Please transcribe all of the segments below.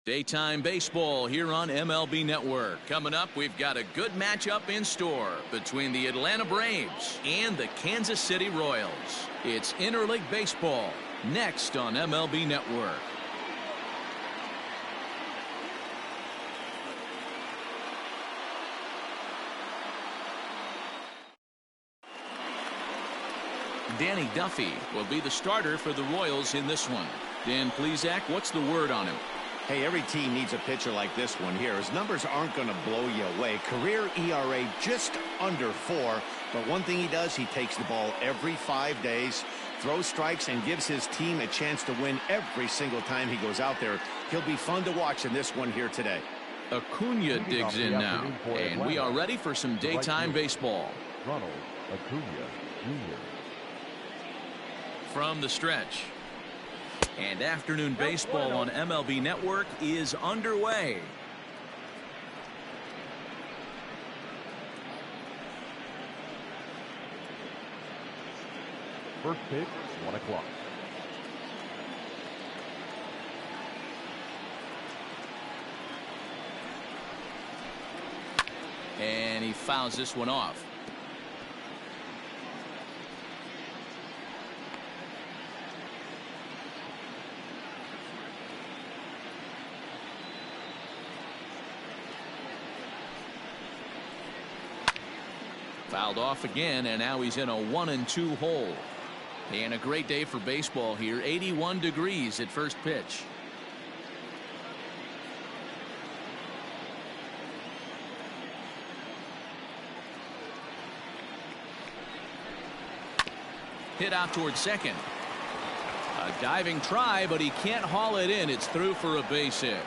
Daytime baseball here on MLB Network. Coming up, we've got a good matchup in store between the Atlanta Braves and the Kansas City Royals. It's interleague baseball next on MLB Network. Danny Duffy will be the starter for the Royals in this one. Dan Plesac, what's the word on him? Hey, every team needs a pitcher like this one here. His numbers aren't going to blow you away. Career ERA just under 4. But one thing he does, he takes the ball every 5 days, throws strikes, and gives his team a chance to win every single time he goes out there. He'll be fun to watch in this one here today. Acuna digs in now, and we are ready for some daytime baseball. Ronald Acuna Jr. From the stretch. And afternoon baseball on MLB Network is underway. First pitch, 1 o'clock. And he fouls this one off. Fouled off again, and now he's in a 1-2 hole. And a great day for baseball here. 81 degrees at first pitch. Hit out towards second. A diving try, but he can't haul it in. It's through for a base hit.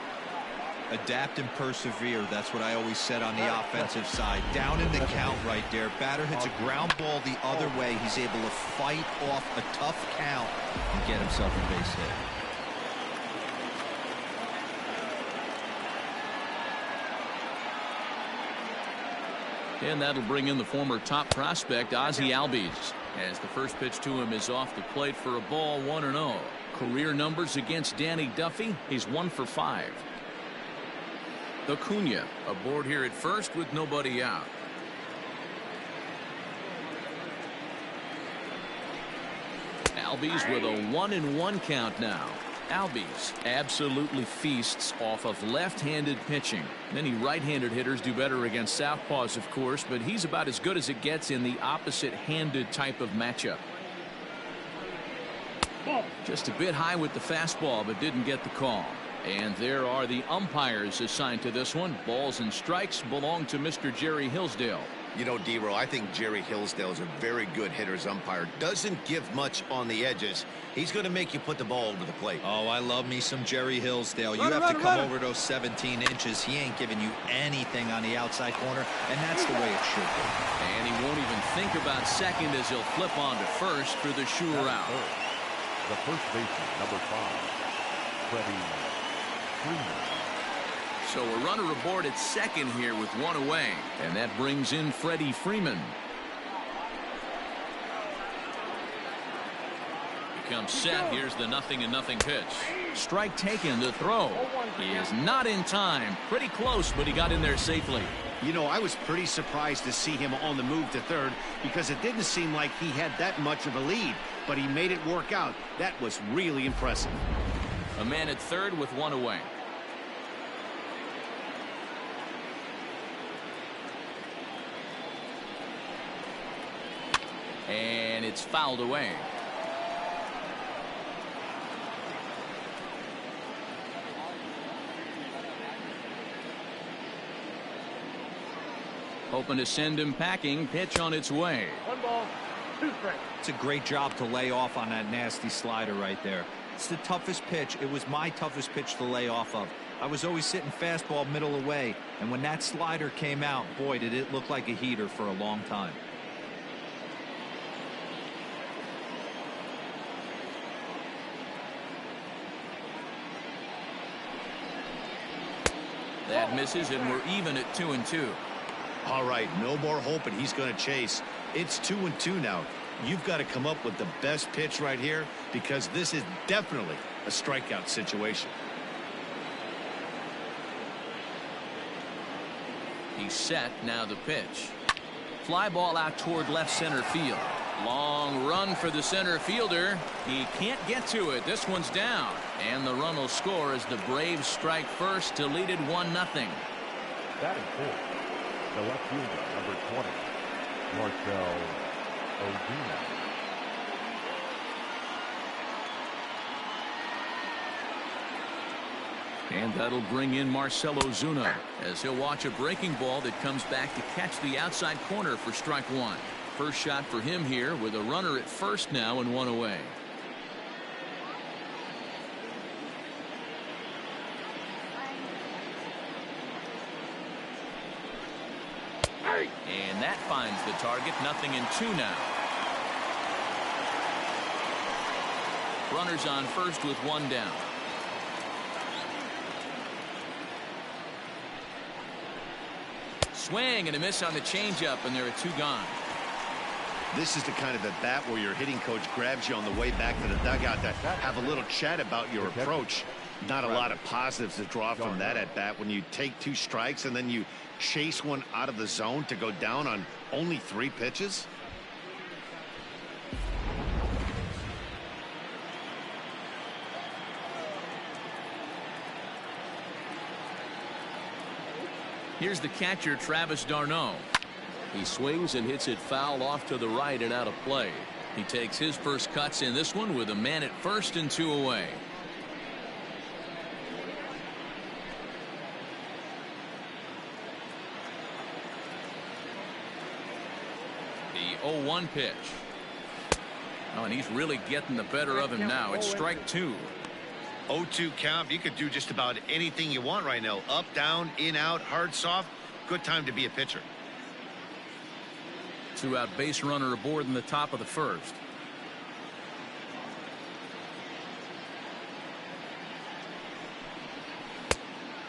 Adapt and persevere. That's what I always said on the offensive side. Down in the count right there. Batter hits a ground ball the other way. He's able to fight off a tough count and get himself a base hit. And that'll bring in the former top prospect, Ozzie Albies, as the first pitch to him is off the plate for a ball, 1-0. Career numbers against Danny Duffy, he's 1 for 5. Acuna aboard here at first with nobody out. Albies with a 1-1 count now. Albies absolutely feasts off of left-handed pitching. Many right-handed hitters do better against southpaws, of course, but he's about as good as it gets in the opposite-handed type of matchup. Just a bit high with the fastball, but didn't get the call. And there are the umpires assigned to this one. Balls and strikes belong to Mr. Jerry Hillsdale. You know, D-Row, I think Jerry Hillsdale is a very good hitter's umpire. Doesn't give much on the edges. He's going to make you put the ball over the plate. Oh, I love me some Jerry Hillsdale. You have to come over those 17 inches. He ain't giving you anything on the outside corner, and that's the way it should be. And he won't even think about second as he'll flip on to first for the sure out. The first baseman, number 5, Freddie Freeman. So a runner aboard at second here with one away, and that brings in Freddie Freeman. He comes set. Here's the 0-0 pitch. Strike taken. The throw. He is not in time. Pretty close, but he got in there safely. You know, I was pretty surprised to see him on the move to third because it didn't seem like he had that much of a lead, but he made it work out. That was really impressive. A man at third with one away. And it's fouled away. Hoping to send him packing. Pitch on its way. 1 ball, 2 strikes. It's a great job to lay off on that nasty slider right there. It's the toughest pitch. It was my toughest pitch to lay off of. I was always sitting fastball middle away, and when that slider came out, boy, did it look like a heater for a long time. That misses, and we're even at 2-2. All right, no more hope, and he's going to chase. It's 2-2 now. You've got to come up with the best pitch right here because this is definitely a strikeout situation. He's set. Now the pitch. Fly ball out toward left center field. Long run for the center fielder. He can't get to it. This one's down. And the run will score as the Braves strike first to lead it 1-0. Batting fourth, the left fielder, number 20, Marcell Ozuna. And that'll bring in Marcell Ozuna as he'll watch a breaking ball that comes back to catch the outside corner for strike one. First shot for him here with a runner at first now and one away. And that finds the target. 0-2 now. Runners on first with one down. Swing and a miss on the changeup, and there are two gone. This is the kind of at bat where your hitting coach grabs you on the way back to the dugout to have a little chat about your approach. Not a lot of positives to draw from that at bat when you take two strikes and then you chase one out of the zone to go down on only 3 pitches. Here's the catcher, Travis d'Arnaud. He swings and hits it foul off to the right and out of play. He takes his first cuts in this one with a man at first and 2 away. The 0-1 pitch. Oh, and he's really getting the better of him now. It's strike 2. 0-2 count. You could do just about anything you want right now. Up, down, in, out, hard, soft. Good time to be a pitcher. 2-out base runner aboard in the top of the first.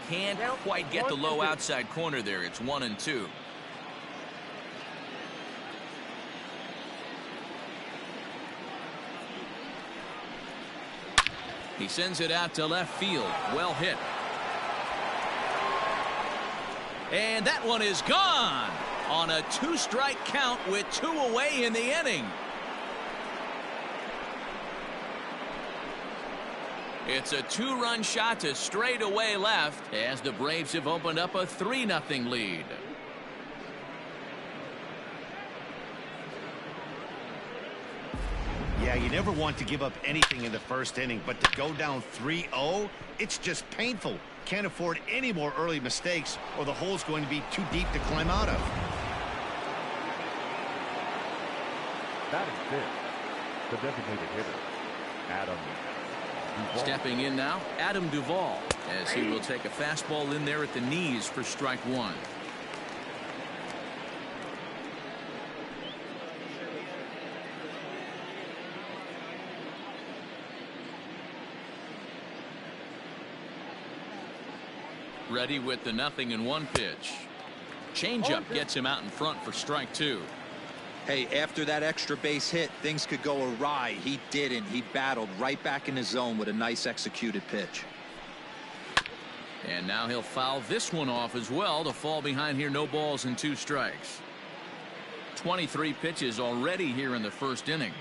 Can't quite get the low outside corner there. It's 1-2. He sends it out to left field. Well hit. And that one is gone on a 2-strike count with 2 away in the inning. It's a 2-run shot to straightaway left as the Braves have opened up a 3-0 lead. Yeah, you never want to give up anything in the first inning, but to go down 3-0, it's just painful. Can't afford any more early mistakes or the hole's going to be too deep to climb out of. Batting fifth, the designated hitter, Adam Duvall. Stepping in now, Adam Duvall, as he will take a fastball in there at the knees for strike 1. Ready with the 0-1 pitch. Changeup gets him out in front for strike 2. Hey, after that extra base hit, things could go awry. He didn't. He battled right back in his zone with a nice executed pitch. And now he'll foul this one off as well to fall behind here. No balls and 2 strikes. 23 pitches already here in the first inning.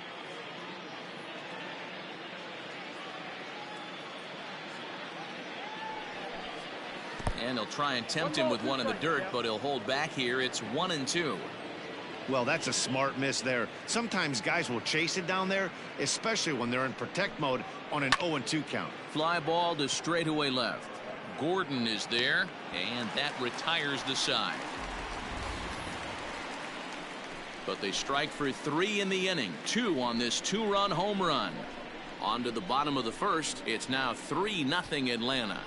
And he'll try and tempt him with one in the dirt, but he'll hold back here. It's 1-2. Well, that's a smart miss there. Sometimes guys will chase it down there, especially when they're in protect mode on an 0-2 count. Fly ball to straightaway left. Gordon is there, and that retires the side. But they strike for 3 in the inning. 2 on this 2-run home run. On to the bottom of the first. It's now 3-0 Atlanta.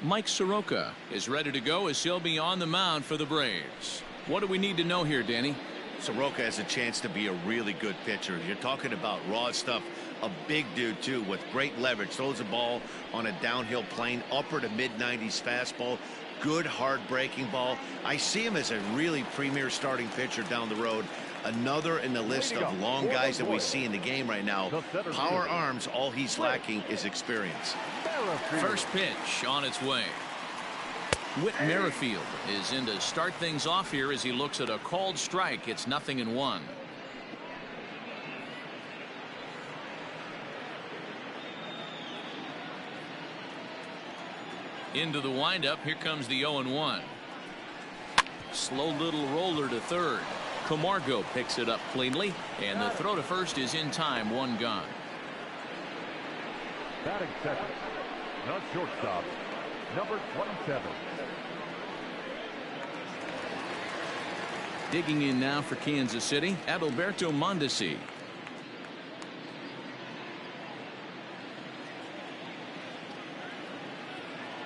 Mike Soroka is ready to go as he'll be on the mound for the Braves. What do we need to know here, Danny? Soroka has a chance to be a really good pitcher. You're talking about raw stuff. A big dude, too, with great leverage. Throws the ball on a downhill plane, upper to mid-90s fastball. Good, hard breaking ball. I see him as a really premier starting pitcher down the road. Another in the list of long guys that we see in the game right now. Power arms, all he's lacking is experience. First pitch on its way. Whit Merrifield is in to start things off here as he looks at a called strike. It's 0-1. Into the windup. Here comes the 0-1. Slow little roller to third. Camargo picks it up cleanly, and the throw to first is in time. One gone. Batting second, the shortstop, number 27. Digging in now for Kansas City, Adalberto Mondesi.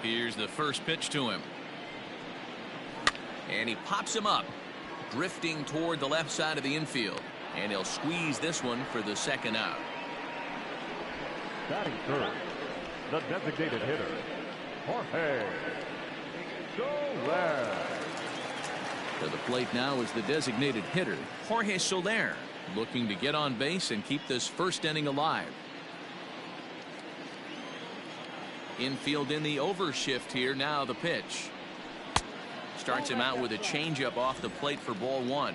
Here's the first pitch to him. And he pops him up, drifting toward the left side of the infield. And he'll squeeze this one for the second out. Batting third, the designated hitter, Jorge Soler. To the plate now is the designated hitter, Jorge Soler, looking to get on base and keep this first inning alive. Infield in the overshift here. Now the pitch. Starts him out with a changeup off the plate for ball one.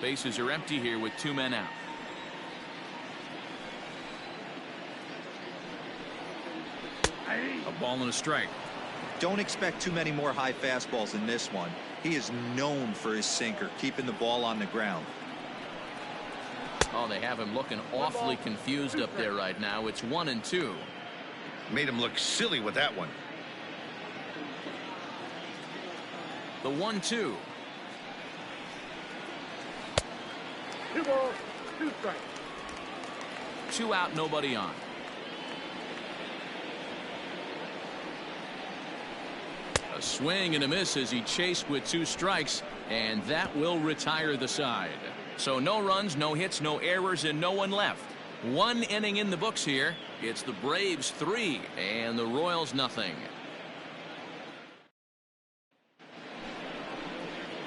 Bases are empty here with 2 men out. A ball and a strike. Don't expect too many more high fastballs in this one. He is known for his sinker, keeping the ball on the ground. Oh, they have him looking awfully confused up there right now. It's 1-2. Made him look silly with that one. The 1-2. 2 balls, 2 strikes. 2 out, nobody on. A swing and a miss as he chased with 2 strikes, and that will retire the side. So no runs, no hits, no errors, and no one left. 1 inning in the books here. It's the Braves 3 and the Royals nothing.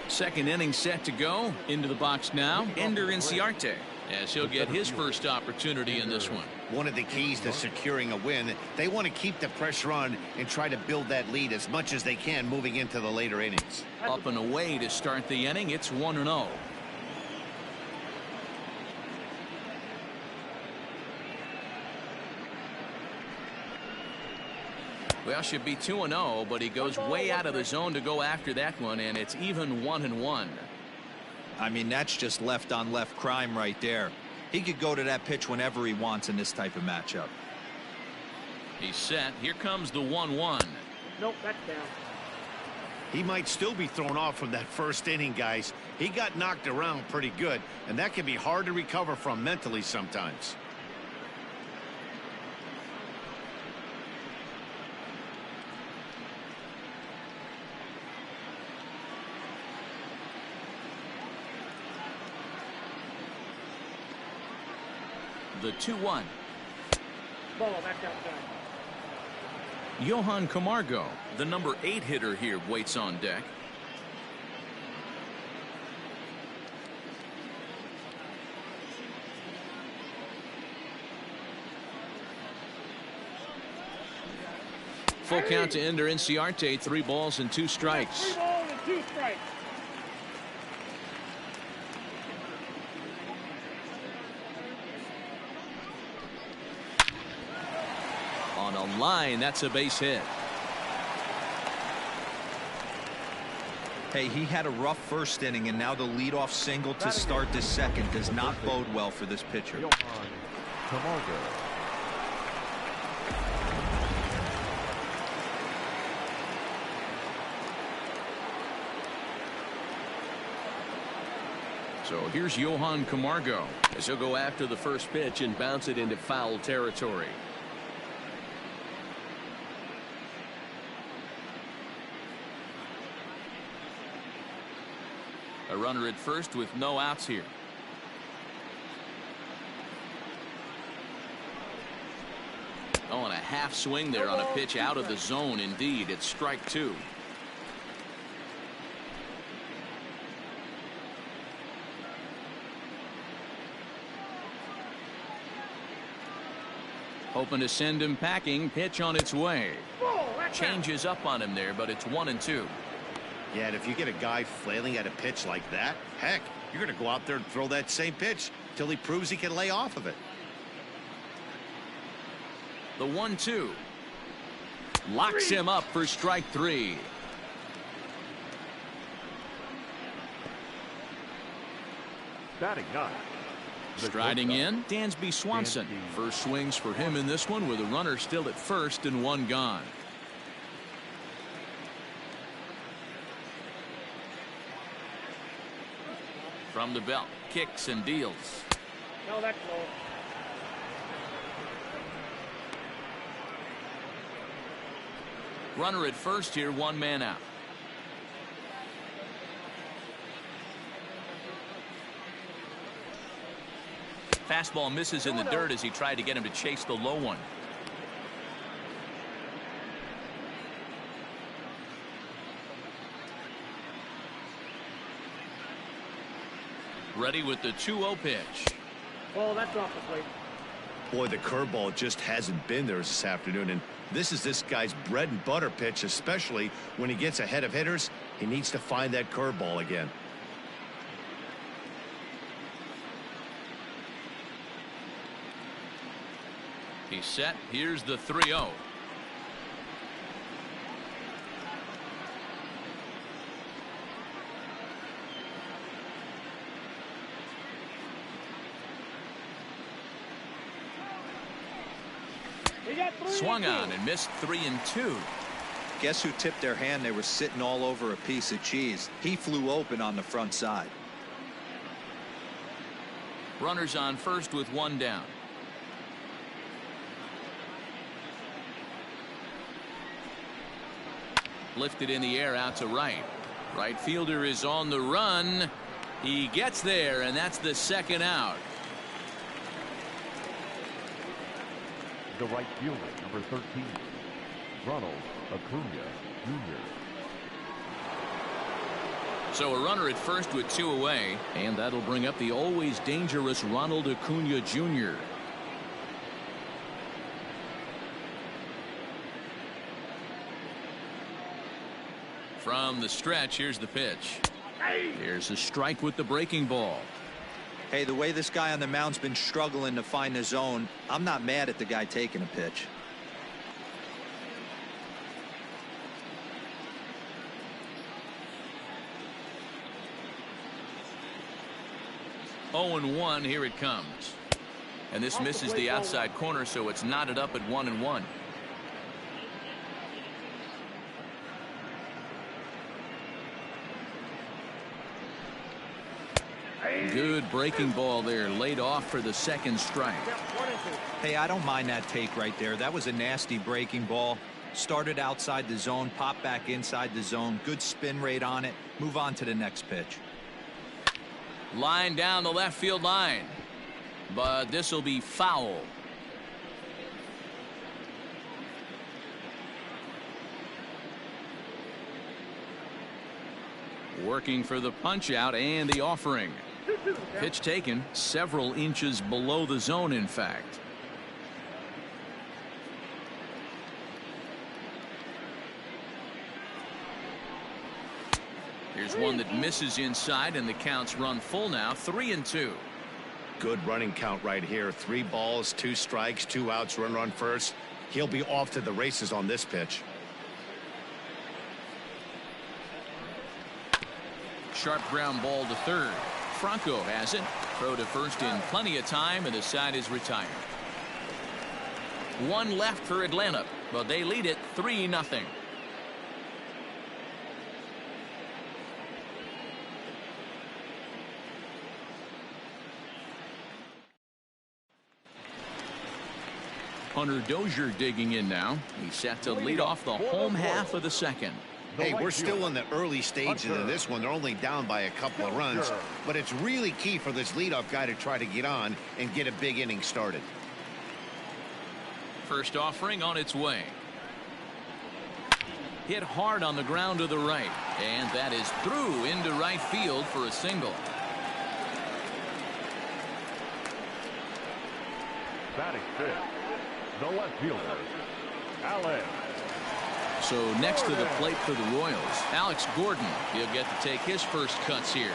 Second inning set to go. Into the box now, Ender Inciarte, as he'll get his first opportunity in this one. One of the keys to securing a win, they want to keep the pressure on and try to build that lead as much as they can moving into the later innings. Up and away to start the inning. It's 1-0. Well, should be 2-0, but he goes way out of the zone to go after that one, and it's even 1-1. I mean, that's just left on left crime right there. He could go to that pitch whenever he wants in this type of matchup. He's set. Here comes the 1-1. Nope, that's down. He might still be thrown off from that first inning, guys. He got knocked around pretty good, and that can be hard to recover from mentally sometimes. The 2-1. Ball, back outside. Johan Camargo, the number 8 hitter here, waits on deck. Full count to Ender Inciarte. 3 balls and 2 strikes. 3 balls and 2 strikes. On a line, that's a base hit. Hey, he had a rough first inning, and now the leadoff single to start this second does not bode well for this pitcher. Johan Camargo. So here's Johan Camargo as he'll go after the first pitch and bounce it into foul territory. A runner at first with no outs here. Oh, and a half swing there on a pitch out of the zone. Indeed, it's strike 2. Hoping to send him packing. Pitch on its way. Ball, that's out. Changes up on him there, but it's 1-2. Yeah, and if you get a guy flailing at a pitch like that, heck, you're going to go out there and throw that same pitch till he proves he can lay off of it. The 1-2. Locks him up for strike 3. Batting ninth. The Striding shortstop, in, Dansby Swanson. Dansby First swings for him in this one with a runner still at first and one gone. From the belt, kicks and deals. No, that's low. Runner at first here, one man out. Fastball misses in the dirt as he tried to get him to chase the low one. Ready with the 2-0 pitch. Ball, that's off the plate. Boy, the curveball just hasn't been there this afternoon, and this is this guy's bread and butter pitch, especially when he gets ahead of hitters. He needs to find that curveball again. He's set. Here's the 3-0. He got 3 Swung and on 2. and missed 3-2. Guess who tipped their hand? They were sitting all over a piece of cheese. He flew open on the front side. Runners on first with one down. Lifted in the air out to right. Right fielder is on the run. He gets there, and that's the second out. The right fielder, number 13, Ronald Acuna Jr. So a runner at first with 2 away, and that'll bring up the always dangerous Ronald Acuna Jr. From the stretch, here's the pitch. Here's a strike with the breaking ball. Hey, the way this guy on the mound's been struggling to find the zone, I'm not mad at the guy taking a pitch. Oh and 1, here it comes. And this misses the outside corner, so it's knotted up at 1-1. Good breaking ball there, laid off for the second strike. Got 1 and 2. Hey, I don't mind that take right there. That was a nasty breaking ball. Started outside the zone, popped back inside the zone. Good spin rate on it. Move on to the next pitch. Line down the left field line, but this will be foul. Working for the punch out and the offering. 2-2. Pitch taken several inches below the zone, in fact. Here's one that misses inside, and the count's run full now, 3-2. Good running count right here. 3 balls, 2 strikes, 2 outs, runner on first. He'll be off to the races on this pitch. Sharp ground ball to third. Franco has it. Throw to first in plenty of time, and the side is retired. 1 left for Atlanta, but they lead it 3-0. Hunter Dozier digging in now. He's set to lead off the home half of the second. Hey, we're still in the early stages of this one. They're only down by a couple of runs, but it's really key for this leadoff guy to try to get on and get a big inning started. First offering on its way. Hit hard on the ground to the right, and that is through into right field for a single. Batting fifth, the left fielder, Alex. So next to the plate for the Royals, Alex Gordon. He'll get to take his first cuts here.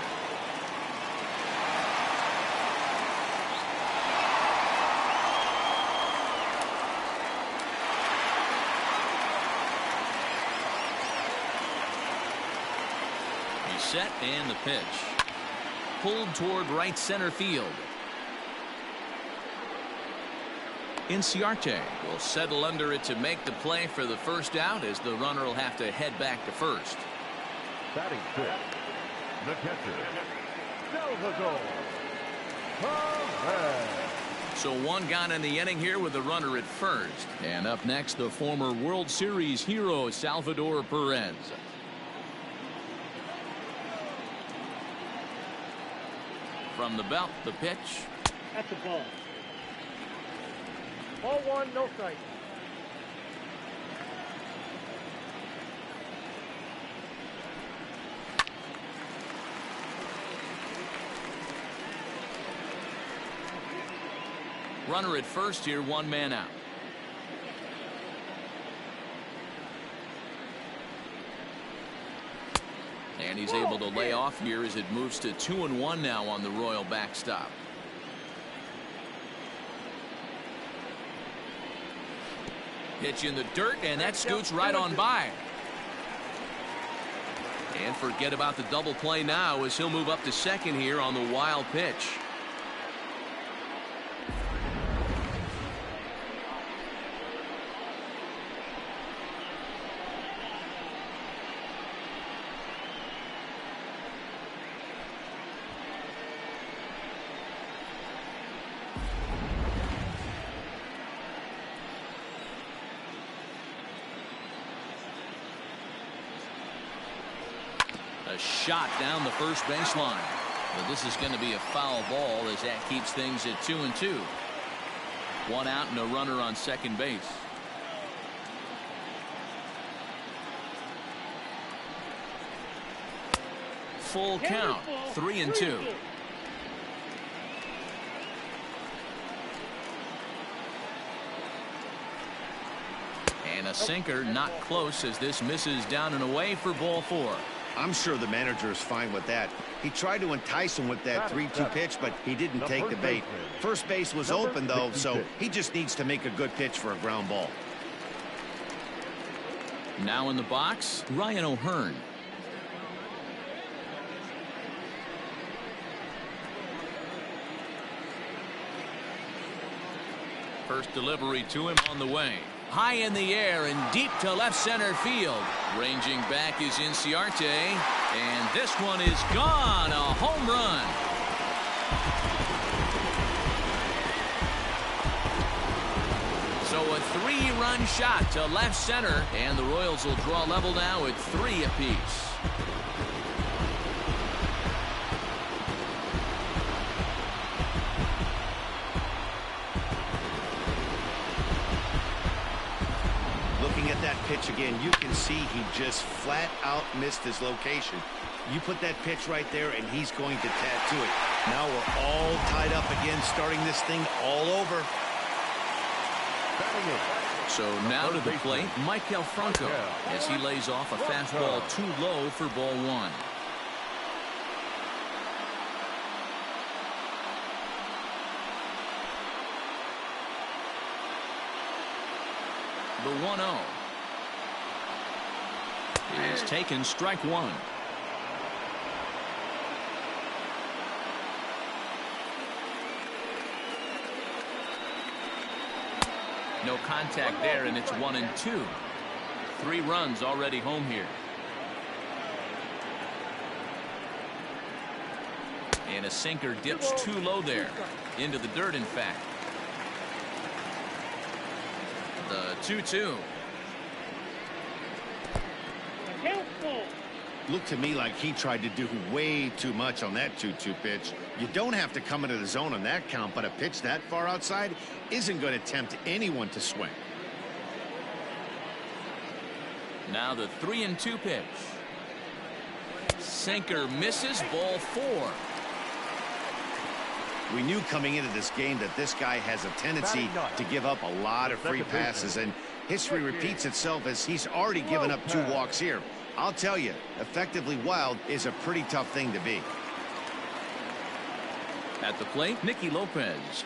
He's set and the pitch. Pulled toward right center field. Inciarte will settle under it to make the play for the first out, as the runner will have to head back to first. Batting fifth, the catcher, Salvador Perez. So one gone in the inning here with the runner at first. And up next, the former World Series hero, Salvador Perez. From the belt, the pitch. That's a ball. Ball one, no strike. Runner at first here, one man out. And he's able to lay off here as it moves to 2-1 now on the Royal backstop. Pitch in the dirt, and that scoots right on by. And forget about the double play now, as he'll move up to second here on the wild pitch. A shot down the first baseline. But this is going to be a foul ball, as that keeps things at 2-2. One out and a runner on second base. Full count, 3-2. And a sinker, not close, as this misses down and away for ball four. I'm sure the manager is fine with that. He tried to entice him with that 3-2 pitch, but he didn't take the bait. First base was open, though, so he just needs to make a good pitch for a ground ball. Now in the box, Ryan O'Hearn. First delivery to him on the way. High in the air and deep to left center field. Ranging back is Inciarte, and this one is gone. A home run. So a 3-run shot to left center, and the Royals will draw level now at 3 apiece. Pitch again, you can see he just flat out missed his location. You put that pitch right there and he's going to tattoo it. Now we're all tied up again, starting this thing all over. So now to the plate, Maikel Franco, as he lays off a fastball too low for ball one. The 1-0 is taken, strike one. No contact there, and it's 1-2. 3 runs already home here. And a sinker dips too low there. Into the dirt, in fact. The 2-2. Looked to me like he tried to do way too much on that 2-2 pitch. You don't have to come into the zone on that count, but a pitch that far outside isn't going to tempt anyone to swing. Now the 3-2 pitch. Sinker misses, ball 4. We knew coming into this game that this guy has a tendency to give up a lot of free passes, and history repeats itself as he's already given up 2 walks here. I'll tell you, effectively wild is a pretty tough thing to be. At the plate, Nicky Lopez.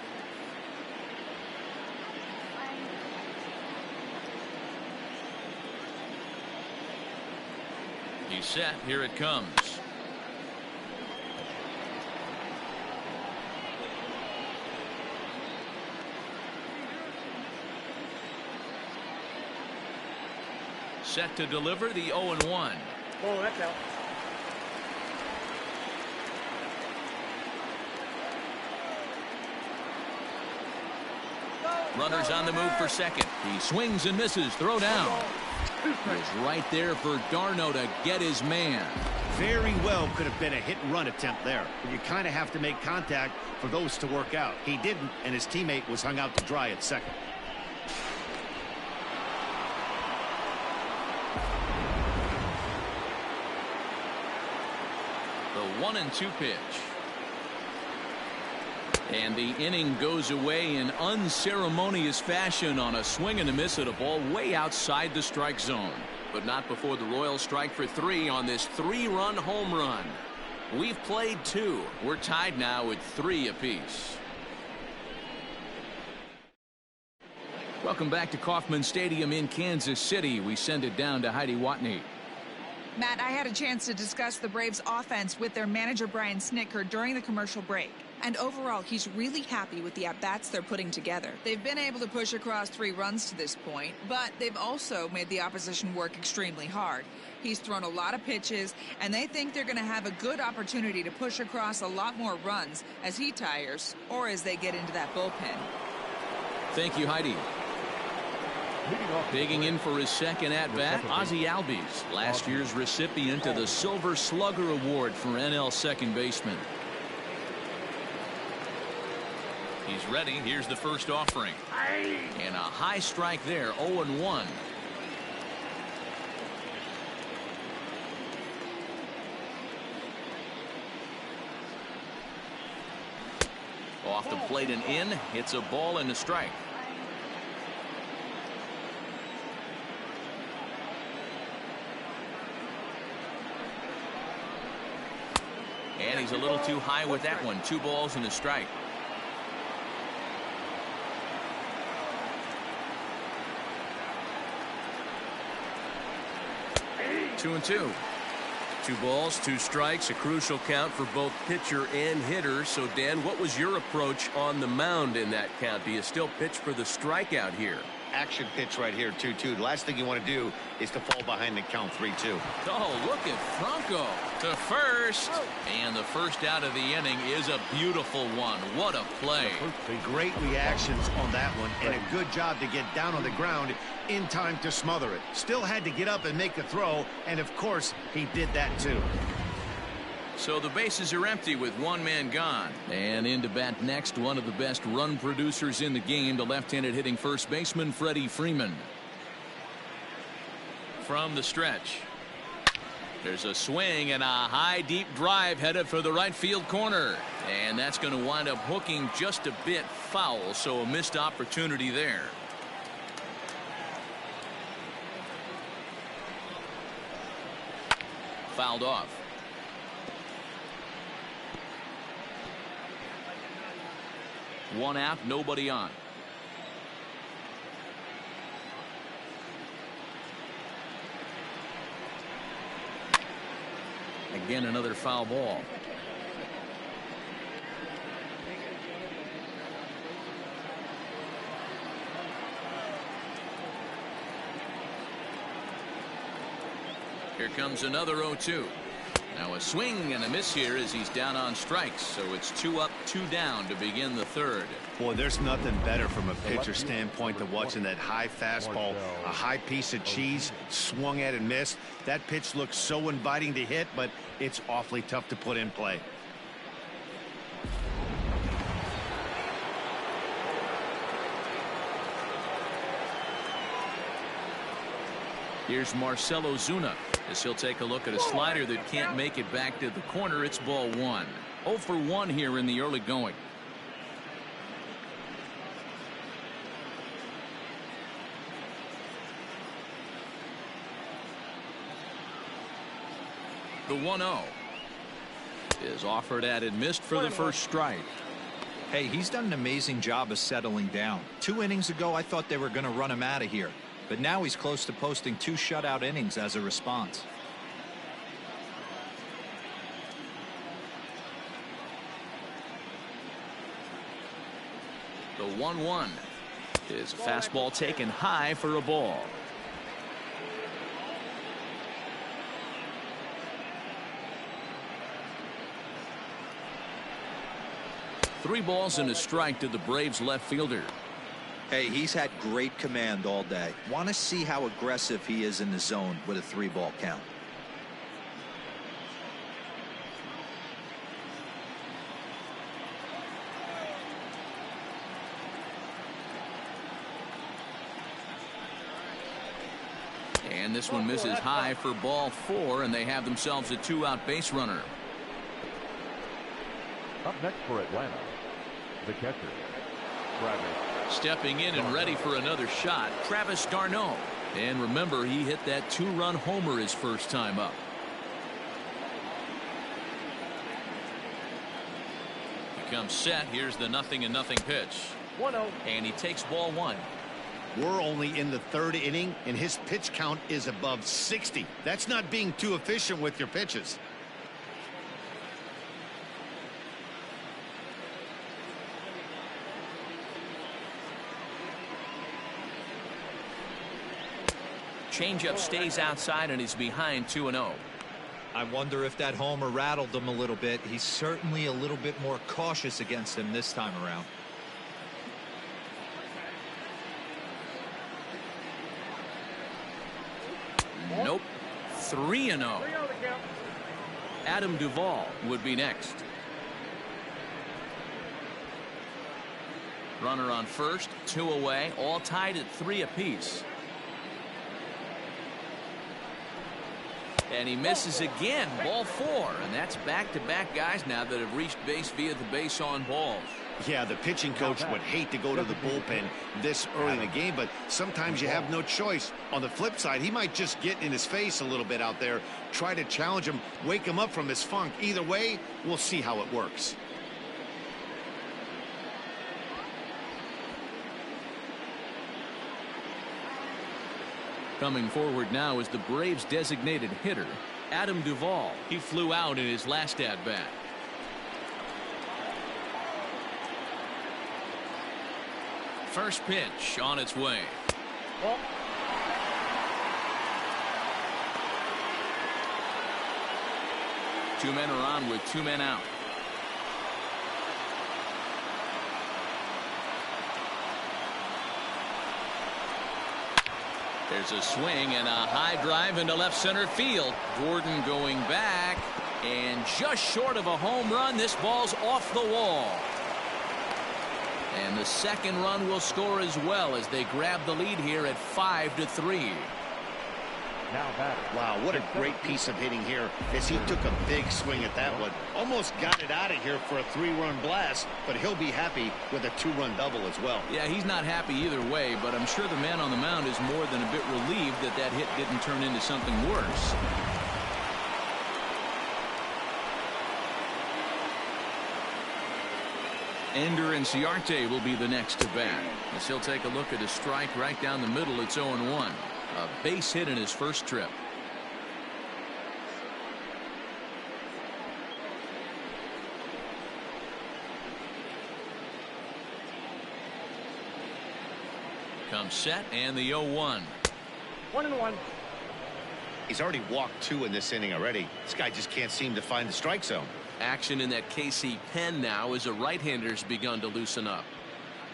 He's set. Here it comes. Set to deliver the 0-1. Oh, that's out. Runners on the move for second. He swings and misses. Throw down. Was right there for d'Arnaud to get his man. Very well could have been a hit-and-run attempt there. But you kind of have to make contact for those to work out. He didn't, and his teammate was hung out to dry at second. The 1-2 pitch. And the inning goes away in unceremonious fashion on a swing and a miss at a ball way outside the strike zone. But not before the Royals strike for 3 on this 3-run home run. We've played 2. We're tied now at 3 apiece. Welcome back to Kauffman Stadium in Kansas City. We send it down to Heidi Watney. Matt, I had a chance to discuss the Braves offense with their manager Brian Snitker during the commercial break. And overall, he's really happy with the at-bats they're putting together. They've been able to push across 3 runs to this point, but they've also made the opposition work extremely hard. He's thrown a lot of pitches, and they think they're going to have a good opportunity to push across a lot more runs as he tires or as they get into that bullpen. Thank you, Heidi. Digging in for his second at-bat, Ozzie Albies, last year's recipient of the Silver Slugger Award for NL second baseman. He's ready. Here's the first offering. And a high strike there, 0-1. Off the plate and in. Hits a ball and a strike. And he's a little too high with that one. 2 balls and a strike. Two and 2. 2 balls, 2 strikes, a crucial count for both pitcher and hitter. So, Dan, what was your approach on the mound in that count? Do you still pitch for the strikeout here? Action pitch right here, 2-2. The last thing you want to do is to fall behind the count 3-2. Oh, look at Franco to first. And the first out of the inning is a beautiful one. What a play. Great reactions on that one, and a good job to get down on the ground in time to smother it. Still had to get up and make a throw, and of course, he did that too. So the bases are empty with 1 man gone. And in to bat next, one of the best run producers in the game, the left-handed hitting first baseman Freddie Freeman. From the stretch. There's a swing and a high deep drive headed for the right field corner. And that's going to wind up hooking just a bit foul, so a missed opportunity there. Fouled off. One out, nobody on. Again, another foul ball. Here comes another 0-2. Now a swing and a miss here as he's down on strikes. So it's 2 up, 2 down to begin the third. Boy, there's nothing better from a pitcher standpoint than watching that high fastball, a high piece of cheese, swung at and missed. That pitch looks so inviting to hit, but it's awfully tough to put in play. Here's Marcell Ozuna as he'll take a look at a slider that can't make it back to the corner. It's ball 1. 0 for 1 here in the early going. The 1-0 is offered at and missed for the first strike. Hey, he's done an amazing job of settling down. 2 innings ago, I thought they were going to run him out of here. But now he's close to posting 2 shutout innings as a response. The 1-1 is a fastball taken high for a ball. Three balls and a strike to the Braves left fielder. Hey, he's had great command all day. Want to see how aggressive he is in the zone with a 3-ball count. And this one misses high for ball 4, and they have themselves a 2-out base runner. Up next for Atlanta, the catcher, Travis. Stepping in and ready for another shot, Travis d'Arnaud. And remember, he hit that 2-run homer his first time up. He comes set. Here's the 0-0 pitch. 1-0. And he takes ball 1. We're only in the 3rd inning, and his pitch count is above 60. That's not being too efficient with your pitches. Changeup stays outside, and he's behind 2-0. I wonder if that homer rattled him a little bit. He's certainly a little bit more cautious against him this time around. Nope. 3-0. 3-0 the count. Adam Duvall would be next. Runner on first, 2 away, all tied at 3 apiece. And he misses again, ball 4, and that's back-to-back guys now that have reached base via the base on balls. Yeah, the pitching coach would hate to go to the bullpen this early in the game, but sometimes you have no choice. On the flip side, he might just get in his face a little bit out there, try to challenge him, wake him up from his funk. Either way, we'll see how it works. Coming forward now is the Braves' designated hitter, Adam Duvall. He flew out in his last at-bat. First pitch on its way. Ball. Two men are on with 2 men out. There's a swing and a high drive into left center field. Gordon going back, and just short of a home run. This ball's off the wall. And the second run will score as well as they grab the lead here at 5-3. Now batter. Wow, what a great piece of hitting here as he took a big swing at that one. Almost got it out of here for a 3-run blast, but he'll be happy with a 2-run double as well. Yeah, he's not happy either way, but I'm sure the man on the mound is more than a bit relieved that that hit didn't turn into something worse. Ender Inciarte will be the next to bat, as he'll take a look at a strike right down the middle. It's 0-1. A base hit in his first trip. Comes set, and the 0-1. 1-1. He's already walked 2 in this inning already. This guy just can't seem to find the strike zone. Action in that KC pen now as a right-hander's begun to loosen up.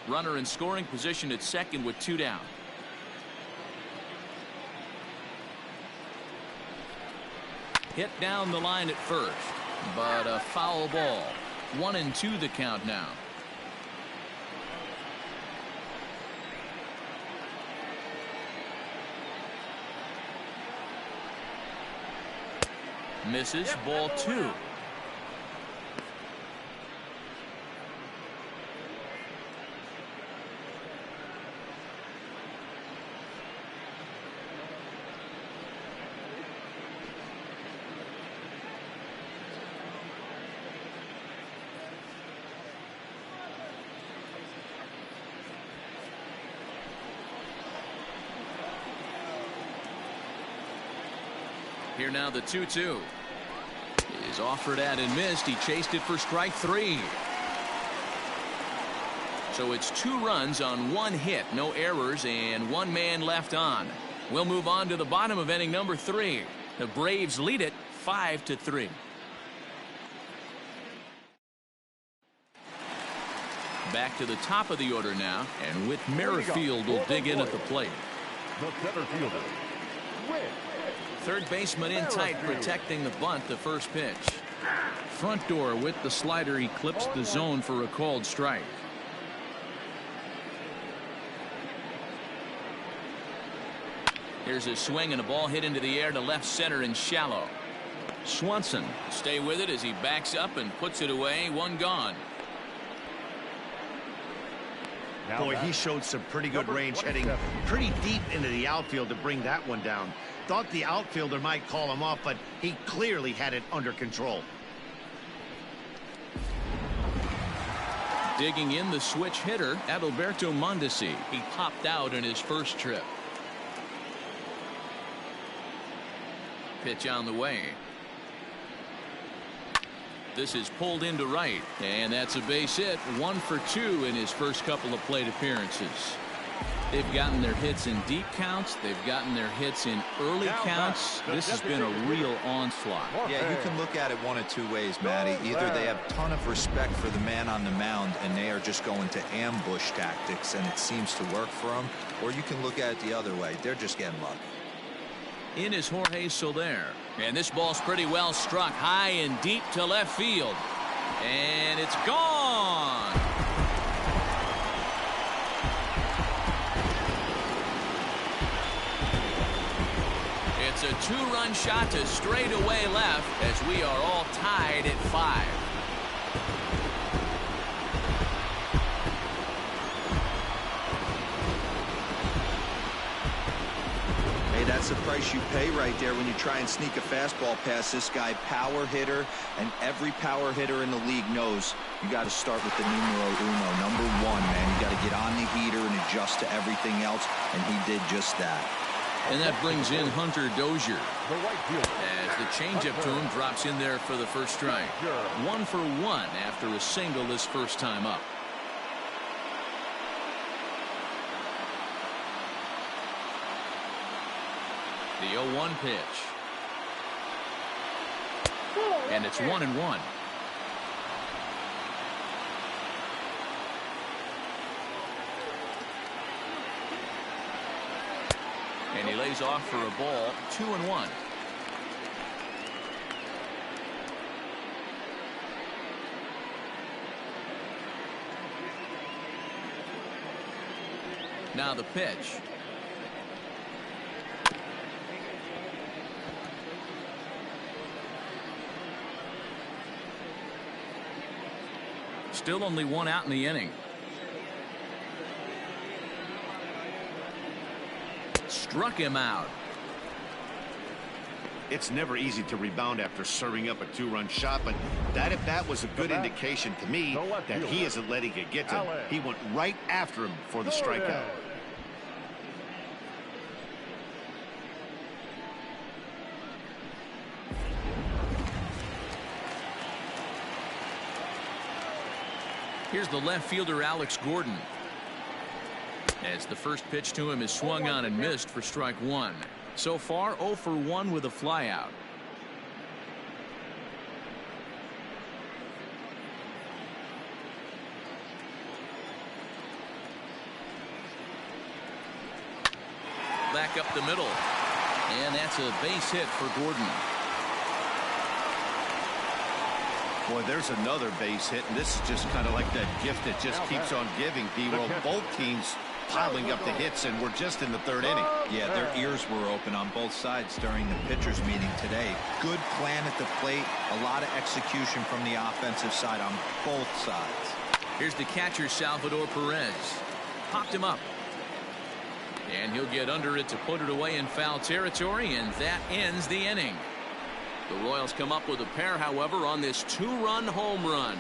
Runner in scoring position at second with 2 down. Hit down the line at first, but a foul ball. 1-2 the count now. Misses, ball 2. Here now the 2-2 is offered at and missed. He chased it for strike 3. So it's 2 runs on 1 hit, no errors, and 1 man left on. We'll move on to the bottom of inning number 3. The Braves lead it 5-3. Back to the top of the order now, and Whit Merrifield will dig in at the plate. The center fielder, Whit. Third baseman in tight, protecting the bunt. The first pitch. Front door with the slider eclipsed the zone for a called strike. Here's a swing and a ball hit into the air to left center and shallow. Swanson stay with it as he backs up and puts it away. 1 gone. Boy, he showed some pretty good range, heading pretty deep into the outfield to bring that one down. Thought the outfielder might call him off, but he clearly had it under control. Digging in the switch hitter, Adalberto Mondesi. He popped out in his first trip. Pitch on the way. This is pulled into right, and that's a base hit. 1 for 2 in his first couple of plate appearances. They've gotten their hits in deep counts. They've gotten their hits in early counts. This has been a real onslaught. Yeah, you can look at it one of 2 ways, Matty. Either they have a ton of respect for the man on the mound and they are just going to ambush tactics and it seems to work for them, or you can look at it the other way. They're just getting lucky. In is Jorge Soler, and this ball's pretty well struck high and deep to left field, and it's gone. It's a 2-run shot to straightaway left as we are all tied at 5. That's the price you pay right there when you try and sneak a fastball past this guy. Power hitter, and every power hitter in the league knows you got to start with the numero uno, number 1, man. You got to get on the heater and adjust to everything else, and he did just that. And that brings in Hunter Dozier as the changeup to him drops in there for the first strike. 1 for 1 after a single his first time up. The 0-1 pitch. And it's 1-1. And he lays off for a ball. 2-1. Now the pitch. Still only 1 out in the inning. Struck him out. It's never easy to rebound after serving up a 2-run shot, but that at bat was a good indication to me that he isn't letting it get to him. He went right after him for the strikeout. Here's the left fielder, Alex Gordon. As the first pitch to him is swung on and missed for strike 1. So far 0 for 1 with a flyout. Back up the middle, and that's a base hit for Gordon. Boy, there's another base hit, and this is just kind of like that gift that just keeps on giving, D-Roll. Both teams piling up the hits, and we're just in the 3rd inning. Yeah, their ears were open on both sides during the pitchers meeting today. Good plan at the plate, a lot of execution from the offensive side on both sides. Here's the catcher, Salvador Perez. Popped him up. And he'll get under it to put it away in foul territory, and that ends the inning. The Royals come up with a pair, however, on this 2-run home run.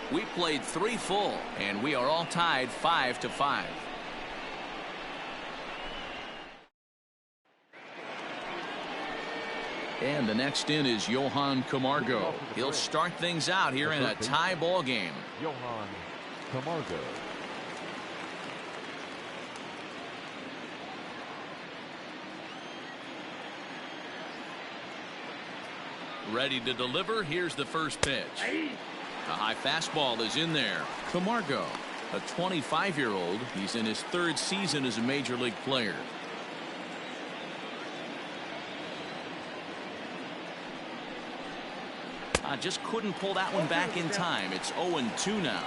We played 3 full, and we are all tied 5-5. And the next in is Johan Camargo. He'll start things out here in a tie ball game. Johan Camargo. Ready to deliver. Here's the first pitch. A high fastball is in there. Camargo, a 25-year-old. He's in his third season as a major league player. Just couldn't pull that one back in time. It's 0-2 now.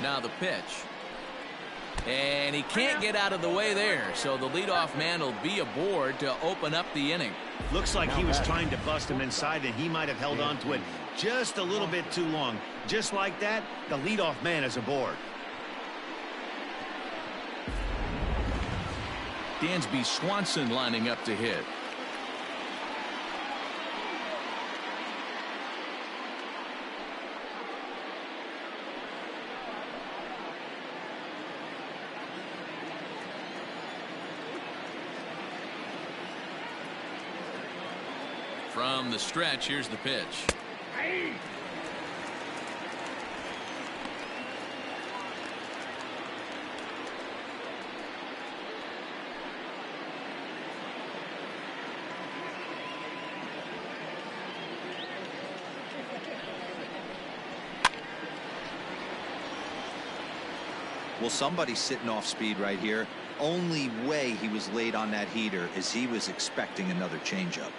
Now the pitch. And he can't get out of the way there. So the leadoff man will be aboard to open up the inning. Looks like he was trying to bust him inside, and he might have held on to it just a little bit too long. Just like that, the leadoff man is aboard. Dansby Swanson lining up to hit. From the stretch, here's the pitch. Well, somebody's sitting off speed right here. Only way he was late on that heater is he was expecting another changeup.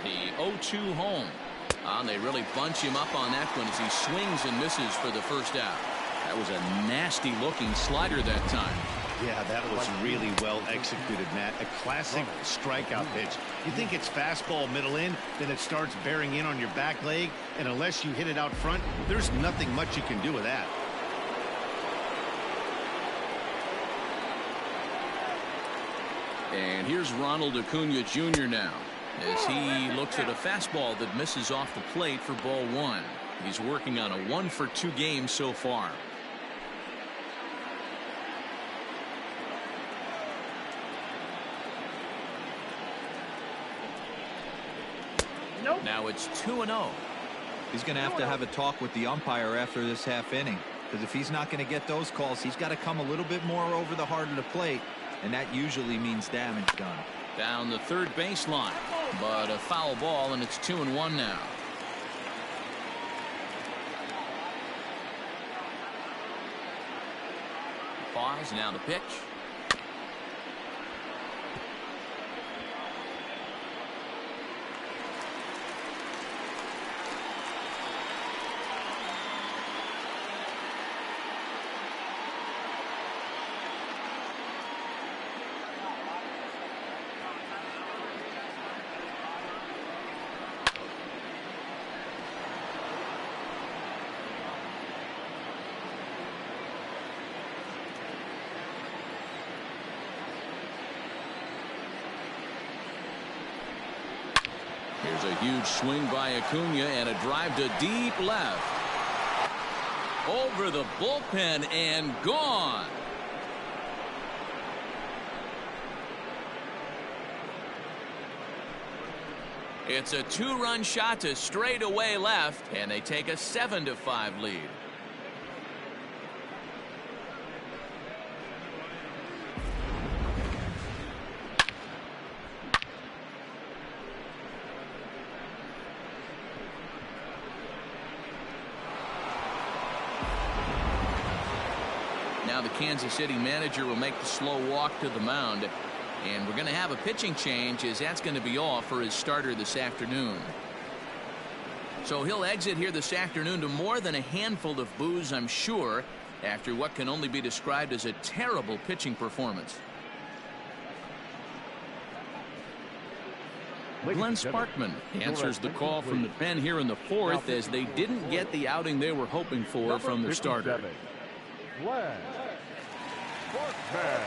The 0-2 home. And they really bunch him up on that one as he swings and misses for the first out. That was a nasty looking slider that time. Yeah, that was really well executed, Matt. A classic strikeout pitch. You think it's fastball middle in, then it starts bearing in on your back leg, and unless you hit it out front, there's nothing much you can do with that. And here's Ronald Acuna Jr. now as he looks at a fastball that misses off the plate for ball one. He's working on a 1-for-2 game so far. Now it's 2-0. He's going to have a talk with the umpire after this half inning, because if he's not going to get those calls, he's got to come a little bit more over the heart of the plate, and that usually means damage done. Down the third baseline, but a foul ball, and it's 2-1 now. Pause, now the pitch. Here's a huge swing by Acuna and a drive to deep left. Over the bullpen and gone. It's a 2-run shot to straightaway left, and they take a 7-5 lead. Now the Kansas City manager will make the slow walk to the mound. And we're going to have a pitching change, as that's going to be all for his starter this afternoon. So he'll exit here this afternoon to more than a handful of boos, I'm sure, after what can only be described as a terrible pitching performance. Glenn Sparkman answers the call from the pen here in the fourth, as they didn't get the outing they were hoping for from their starter. Glenn Sparkman.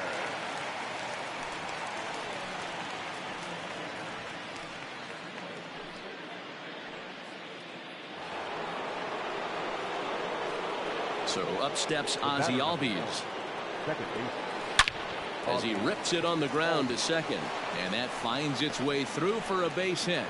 So up steps Ozzie Albies Second base. as he rips it on the ground to second, and that finds its way through for a base hit.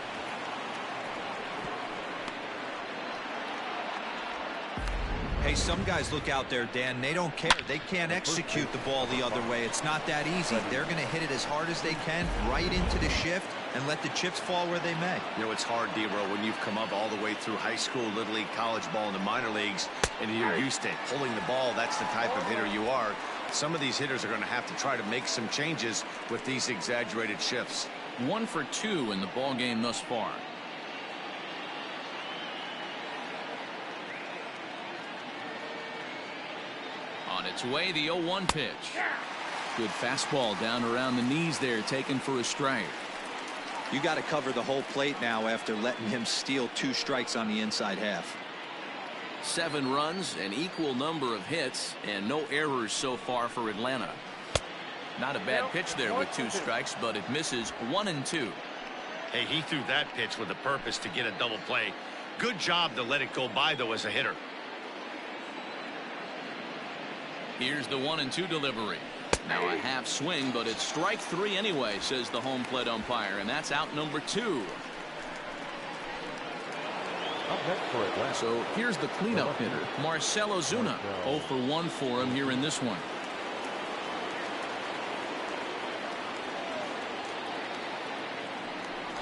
Hey, some guys look out there, Dan. They don't care. They can't execute the ball the other way. It's not that easy. They're going to hit it as hard as they can right into the shift and let the chips fall where they may. You know, it's hard, D-Row, when you've come up all the way through high school, little league, college ball, and the minor leagues, and you're used to pulling the ball. That's the type of hitter you are. Some of these hitters are going to have to try to make some changes with these exaggerated shifts. 1 for 2 in the ball game thus far. On its way, the 0-1 pitch. Good fastball down around the knees there, taken for a strike. You got to cover the whole plate now after letting him steal 2 strikes on the inside half. 7 runs, an equal number of hits, and no errors so far for Atlanta. Not a bad pitch there with 2 strikes, but it misses 1 and 2. Hey, he threw that pitch with a purpose to get a double play. Good job to let it go by, though, as a hitter. Here's the 1 and 2 delivery. Now a half swing, but it's strike 3 anyway, says the home plate umpire, and that's out number 2. Up next for Atlanta. So here's the cleanup hitter, Marcell Ozuna. 0 for 1 for him here in this one.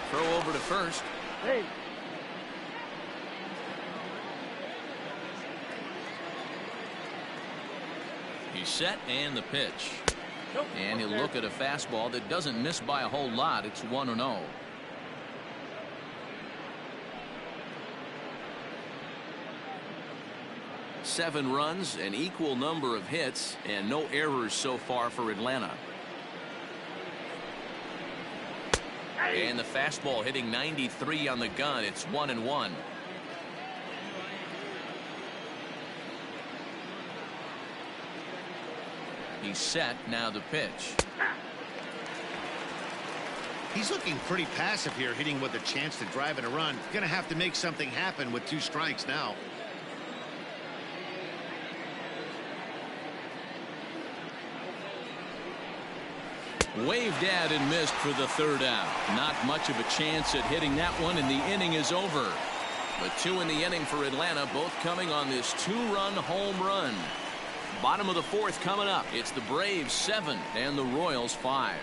Throw over to first. Hey. He's set, and the pitch. And he'll look at a fastball that doesn't miss by a whole lot. It's 1-0. Seven runs, an equal number of hits, and no errors so far for Atlanta. And the fastball hitting 93 on the gun. It's 1-1. He's set. Now the pitch. He's looking pretty passive here, hitting with a chance to drive in a run. Going to have to make something happen with 2 strikes now. Waved at and missed for the 3rd out. Not much of a chance at hitting that one, and the inning is over. But 2 in the inning for Atlanta, both coming on this 2-run home run. Bottom of the 4th coming up. It's the Braves 7 and the Royals 5.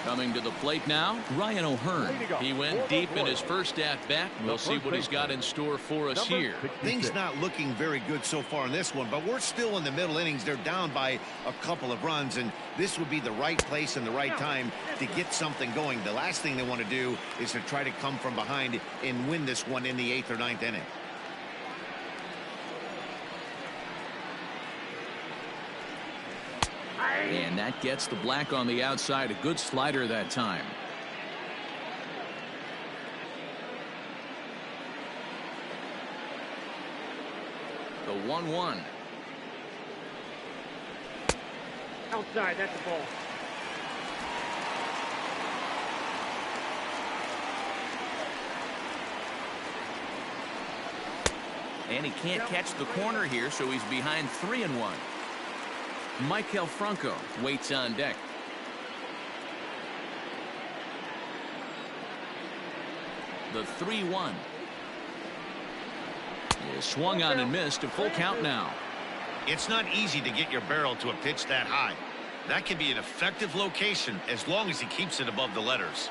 Coming to the plate now, Ryan O'Hearn. He went deep in his first at-bat. We'll see what he's got in store for us here. Things not looking very good so far in this one, but we're still in the middle innings. They're down by a couple of runs, and this would be the right place and the right time to get something going. The last thing they want to do is to try to come from behind and win this one in the 8th or 9th inning. And that gets the black on the outside. A good slider that time. The 1-1. Outside, that's the ball. And he can't catch the corner here, so he's behind 3-1. Maikel Franco waits on deck. The 3-1. Swung on and missed. A full count now. It's not easy to get your barrel to a pitch that high. That can be an effective location as long as he keeps it above the letters.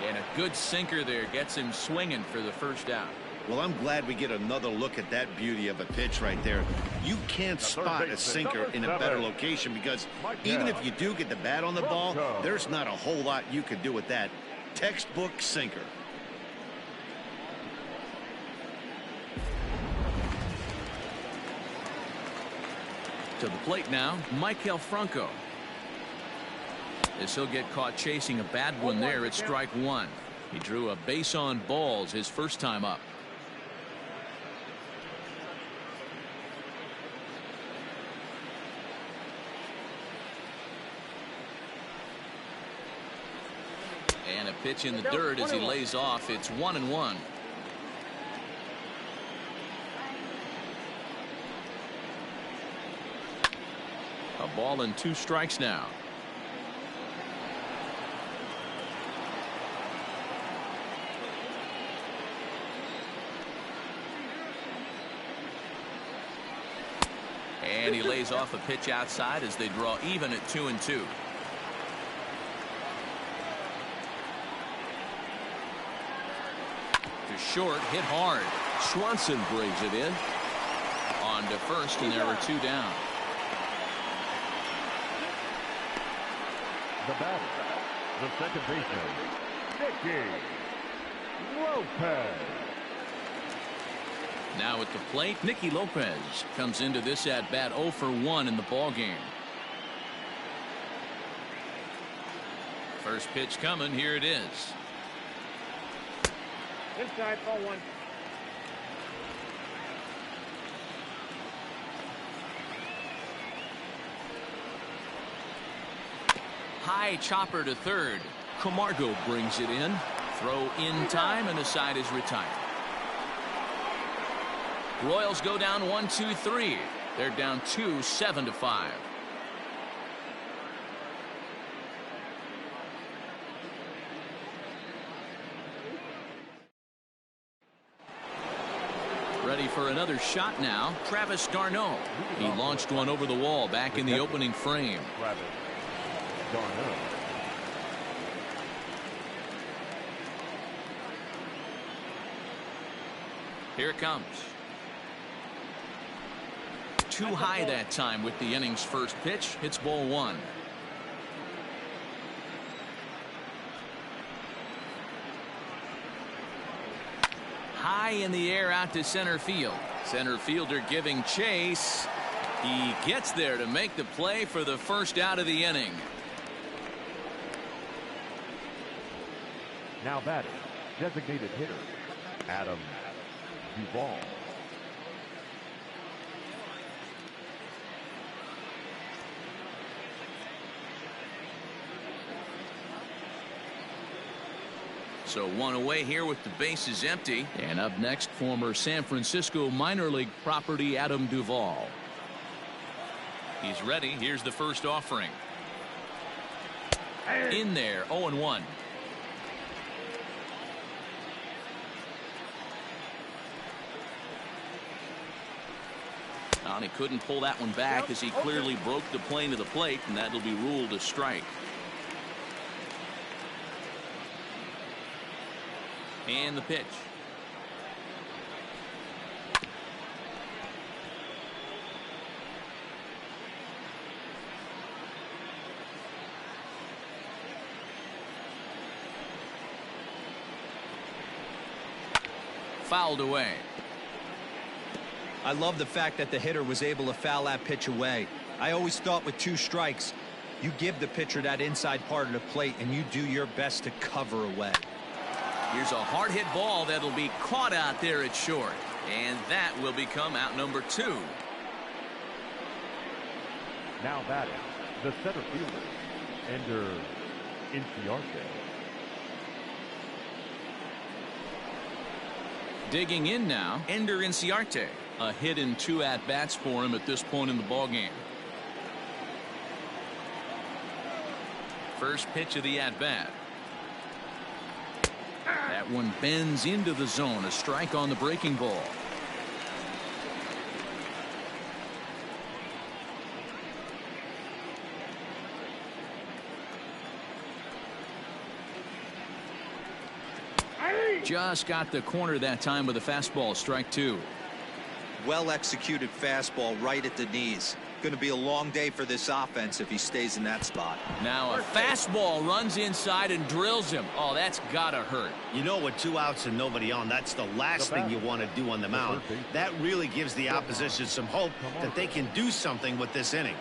And a good sinker there gets him swinging for the 1st out. Well, I'm glad we get another look at that beauty of a pitch right there. You can't spot a sinker in a better location because even if you do get the bat on the ball, there's not a whole lot you could do with that. Textbook sinker. To the plate now, Maikel Franco. As he'll get caught chasing a bad one there at strike 1. He drew a base on balls his first time up. And a pitch in the dirt as he lays off. It's 1-1. A ball and 2 strikes now. And he lays off a pitch outside as they draw even at 2-2. To short, hit hard. Swanson brings it in. On to first, and there are 2 down. The batter, the second baseman, Nicky Lopez. Now at the plate, Nicky Lopez comes into this at bat 0 for 1 in the ball game. First pitch coming. Here it is. Inside, ball 1. High chopper to third. Camargo brings it in. Throw in time, and the side is retired. Royals go down 1-2-3. They're down 2, 7-5. Ready for another shot now. Travis d'Arnaud. He launched one over the wall back in the opening frame. Travis d'Arnaud. Here it comes. Too high that time with the inning's first pitch. It's ball 1. High in the air out to center field. Center fielder giving chase. He gets there to make the play for the first out of the inning. Now batting, designated hitter, Adam Duvall. So 1 away here with the bases empty. And up next, former San Francisco minor league property Adam Duvall. He's ready. Here's the first offering. In there, 0-1. And he couldn't pull that one back as he clearly broke the plane of the plate, and that'll be ruled a strike. And the pitch. Fouled away. I love the fact that the hitter was able to foul that pitch away. I always thought with 2 strikes, you give the pitcher that inside part of the plate and you do your best to cover away. Here's a hard hit ball that'll be caught out there at short, and that will become out number 2. Now batting, the center fielder, Ender Inciarte. Digging in now, Ender Inciarte. A hit in 2 at-bats for him at this point in the ballgame. First pitch of the at-bat. That one bends into the zone. A strike on the breaking ball. Just got the corner that time with a fastball. Strike 2. Well executed fastball right at the knees. Going to be a long day for this offense if he stays in that spot. Now a fastball runs inside and drills him. Oh, that's gotta hurt. You know, with 2 outs and nobody on, that's the last thing you want to do on the mound. That really gives the opposition some hope that they can do something with this inning.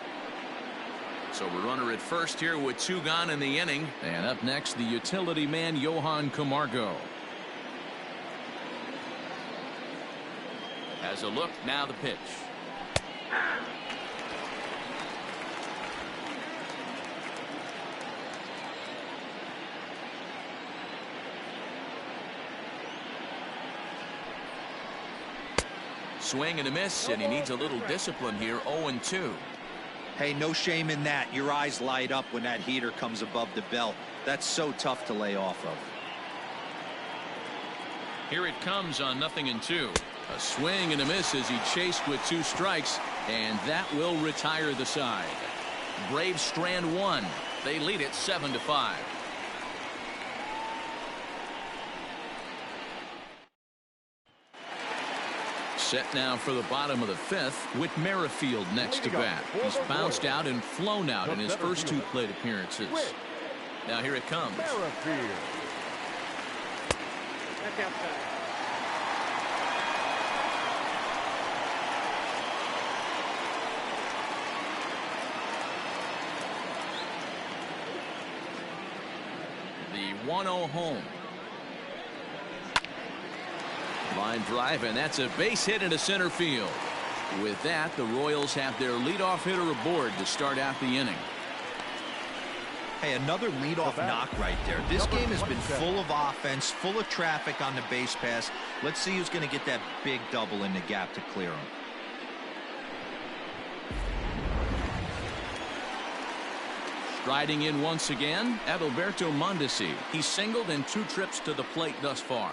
So a runner at first here with 2 gone in the inning. And up next, the utility man, Johan Camargo. Has a look, now the pitch. swing and a miss, and he needs a little discipline here. 0-2. Hey, no shame in that. Your eyes light up when that heater comes above the belt. That's so tough to lay off of. Here it comes on 0-2. A swing and a miss as he chased with 2 strikes, and that will retire the side. Braves strand 1. They lead it 7-5. Set now for the bottom of the 5th with Merrifield next to bat. He's bounced out and flown out in his first 2 plate appearances. Now here it comes. Merrifield. That's outside. The 1-0 home. Line drive, and that's a base hit into center field. With that, the Royals have their leadoff hitter aboard to start out the inning. Hey, another leadoff knock right there. This game has been full of offense, full of traffic on the base pass. Let's see who's going to get that big double in the gap to clear him. Striding in once again, Adalberto Mondesi. He's singled in 2 trips to the plate thus far.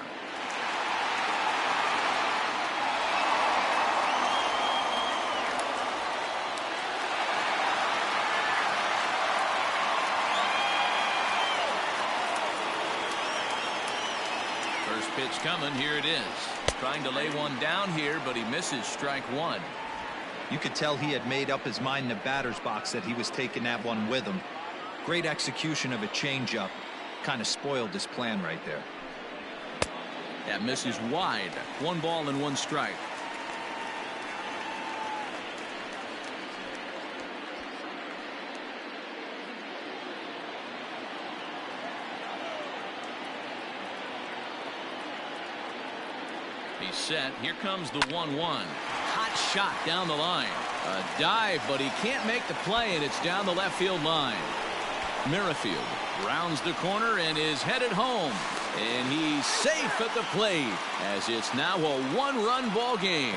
First pitch coming. Here it is. Trying to lay one down here, but he misses strike 1. You could tell he had made up his mind in the batter's box that he was taking that one with him. Great execution of a changeup. Kind of spoiled his plan right there. That misses wide. 1 ball and 1 strike. He's set. Here comes the 1-1. Hot shot down the line. A dive, but he can't make the play, and it's down the left field line. Merrifield rounds the corner and is headed home. And he's safe at the plate as it's now a 1-run ball game.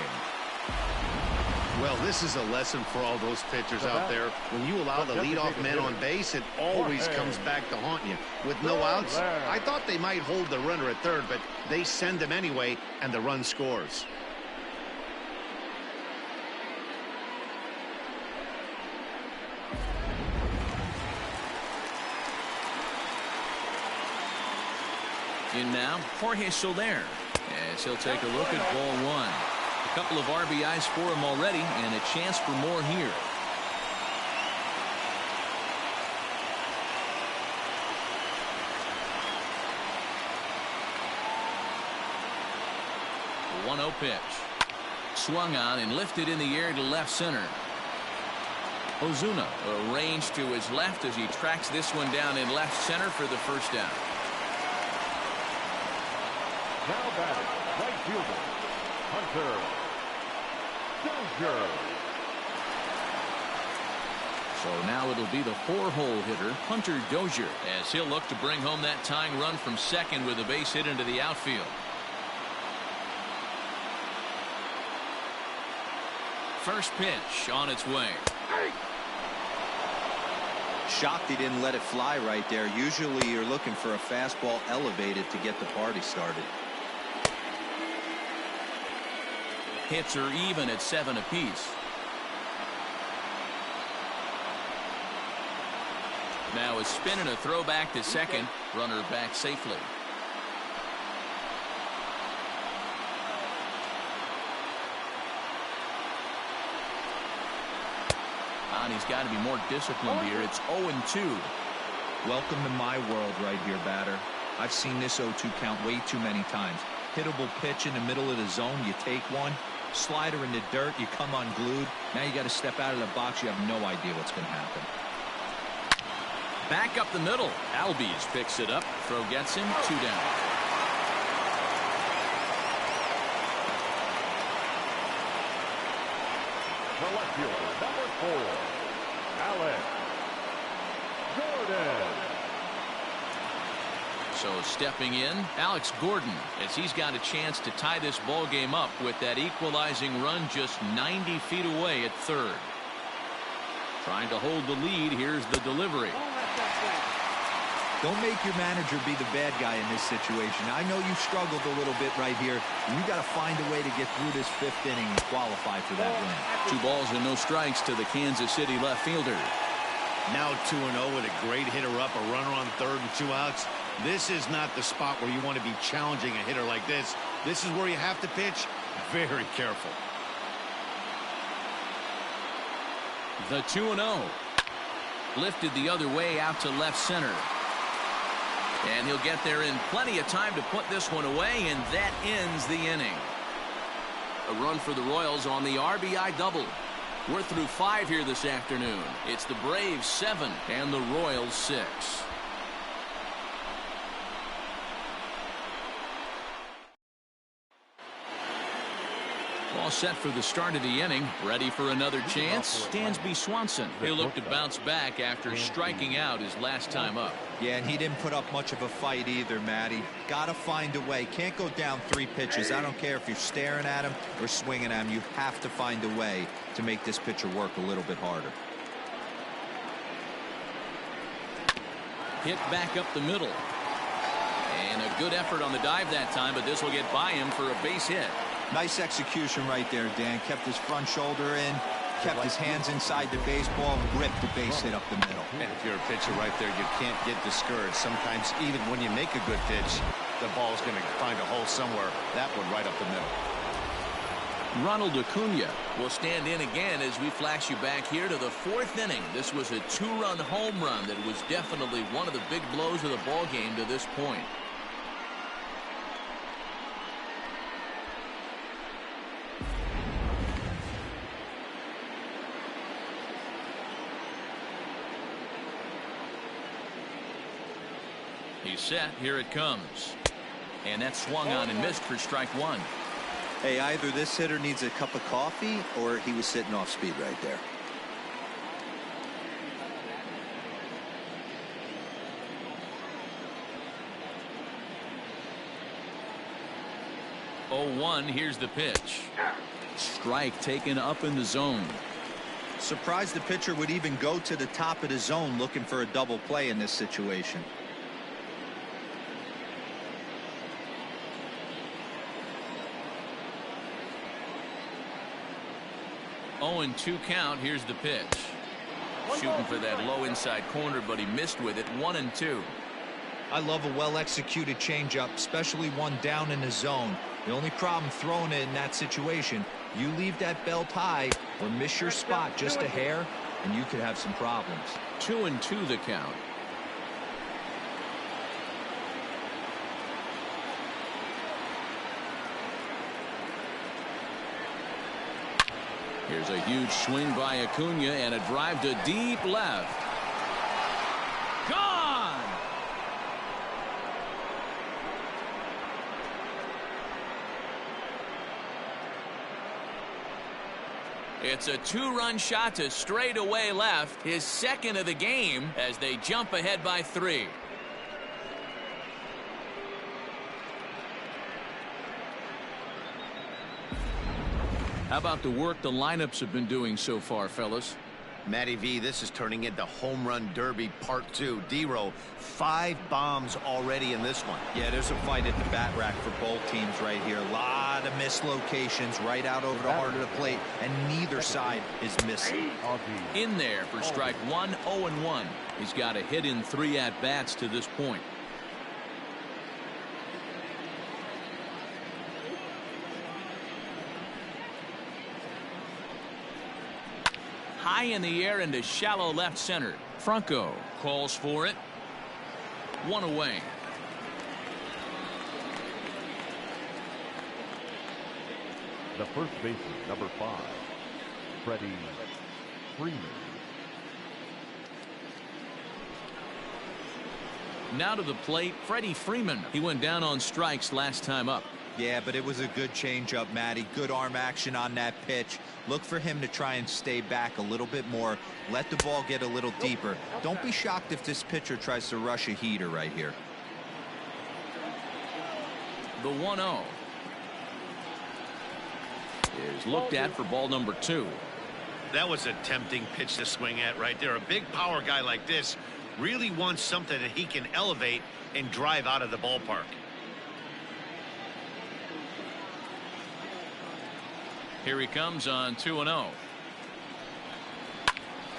Well, this is a lesson for all those pitchers out there. When you allow the leadoff man on base, it always comes back to haunt you. With no outs, I thought they might hold the runner at third, but they send him anyway, and the run scores. In now, Jorge Soler, as he'll take a look at ball 1. A couple of RBIs for him already, and a chance for more here. The 1-0 pitch. Swung on and lifted in the air to left center. Ozuna arranged to his left as he tracks this one down in left center for the first down. Now batting, right fielder, Hunter Dozier. So now it'll be the 4-hole hitter, Hunter Dozier, as he'll look to bring home that tying run from second with a base hit into the outfield. First pitch on its way. Shocked he didn't let it fly right there. Usually you're looking for a fastball elevated to get the party started. Hits are even at 7 apiece. Now a spin and a throw back to second. Runner back safely. And he's got to be more disciplined here. It's 0-2. Welcome to my world right here, batter. I've seen this 0-2 count way too many times. Hittable pitch in the middle of the zone, you take one. Slider in the dirt, you come unglued. Now you got to step out of the box. You have no idea what's going to happen. Back up the middle. Albies picks it up. Throw gets him. 2 down. The left fielder, number 4, Alex Gordon. So stepping in, Alex Gordon, as he's got a chance to tie this ball game up with that equalizing run just 90 feet away at third. Trying to hold the lead. Here's the delivery. Don't make your manager be the bad guy in this situation. I know you struggled a little bit right here. You got to find a way to get through this 5th inning and qualify for that win. 2 balls and no strikes to the Kansas City left fielder. Now 2-0 with a great hitter up, a runner on third and 2 outs. This is not the spot where you want to be challenging a hitter like this. This is where you have to pitch very careful. The 2-0. Lifted the other way out to left center. And he'll get there in plenty of time to put this one away, and that ends the inning. A run for the Royals on the RBI double. We're through 5 here this afternoon. It's the Braves 7 and the Royals 6. All set for the start of the inning. Ready for another chance. Dansby Swanson. He'll look to bounce back after striking out his last time up. Yeah, and he didn't put up much of a fight either, Matty. Got to find a way. Can't go down 3 pitches. I don't care if you're staring at him or swinging at him. You have to find a way to make this pitcher work a little bit harder. Hit back up the middle. And a good effort on the dive that time, but this will get by him for a base hit. Nice execution right there, Dan. Kept his front shoulder in, kept his hands inside the baseball, ripped the base hit up the middle. And if you're a pitcher right there, you can't get discouraged. Sometimes even when you make a good pitch, the ball's going to find a hole somewhere. That one right up the middle. Ronald Acuna will stand in again as we flash you back here to the 4th inning. This was a 2-run home run that was definitely one of the big blows of the ball game to this point. He's set. Here it comes. And that swung on and missed for strike 1. Hey, either this hitter needs a cup of coffee or he was sitting off speed right there. Oh, 1. Here's the pitch. Strike taken up in the zone. Surprised the pitcher would even go to the top of the zone looking for a double play in this situation. 0-2 count. Here's the pitch. Shooting for that low inside corner, but he missed with it. 1-2. I love a well-executed changeup, especially one down in the zone. The only problem throwing it in that situation, you leave that belt high or miss your spot just a hair, and you could have some problems. 2-2 the count. Here's a huge swing by Acuna and a drive to deep left. Gone! It's a 2-run shot to straightaway left, his second of the game, as they jump ahead by 3. How about the work the lineups have been doing so far, fellas? Matty V, this is turning into Home Run Derby Part 2. D-Row, 5 bombs already in this one. Yeah, there's a fight at the bat rack for both teams right here. A lot of mislocations right out over the heart of the plate, and neither side is missing. In there for strike 1, 0-1. He's got a hit in 3 at-bats to this point. High in the air into shallow left center. Franco calls for it. 1 away. The first baseman, number 5, Freddie Freeman. Now to the plate, Freddie Freeman. He went down on strikes last time up. Yeah, but it was a good changeup, Matty. Good arm action on that pitch. Look for him to try and stay back a little bit more. Let the ball get a little deeper. Don't be shocked if this pitcher tries to rush a heater right here. The 1-0 is looked at for ball number 2. That was a tempting pitch to swing at right there. A big power guy like this really wants something that he can elevate and drive out of the ballpark. Here he comes on 2-0.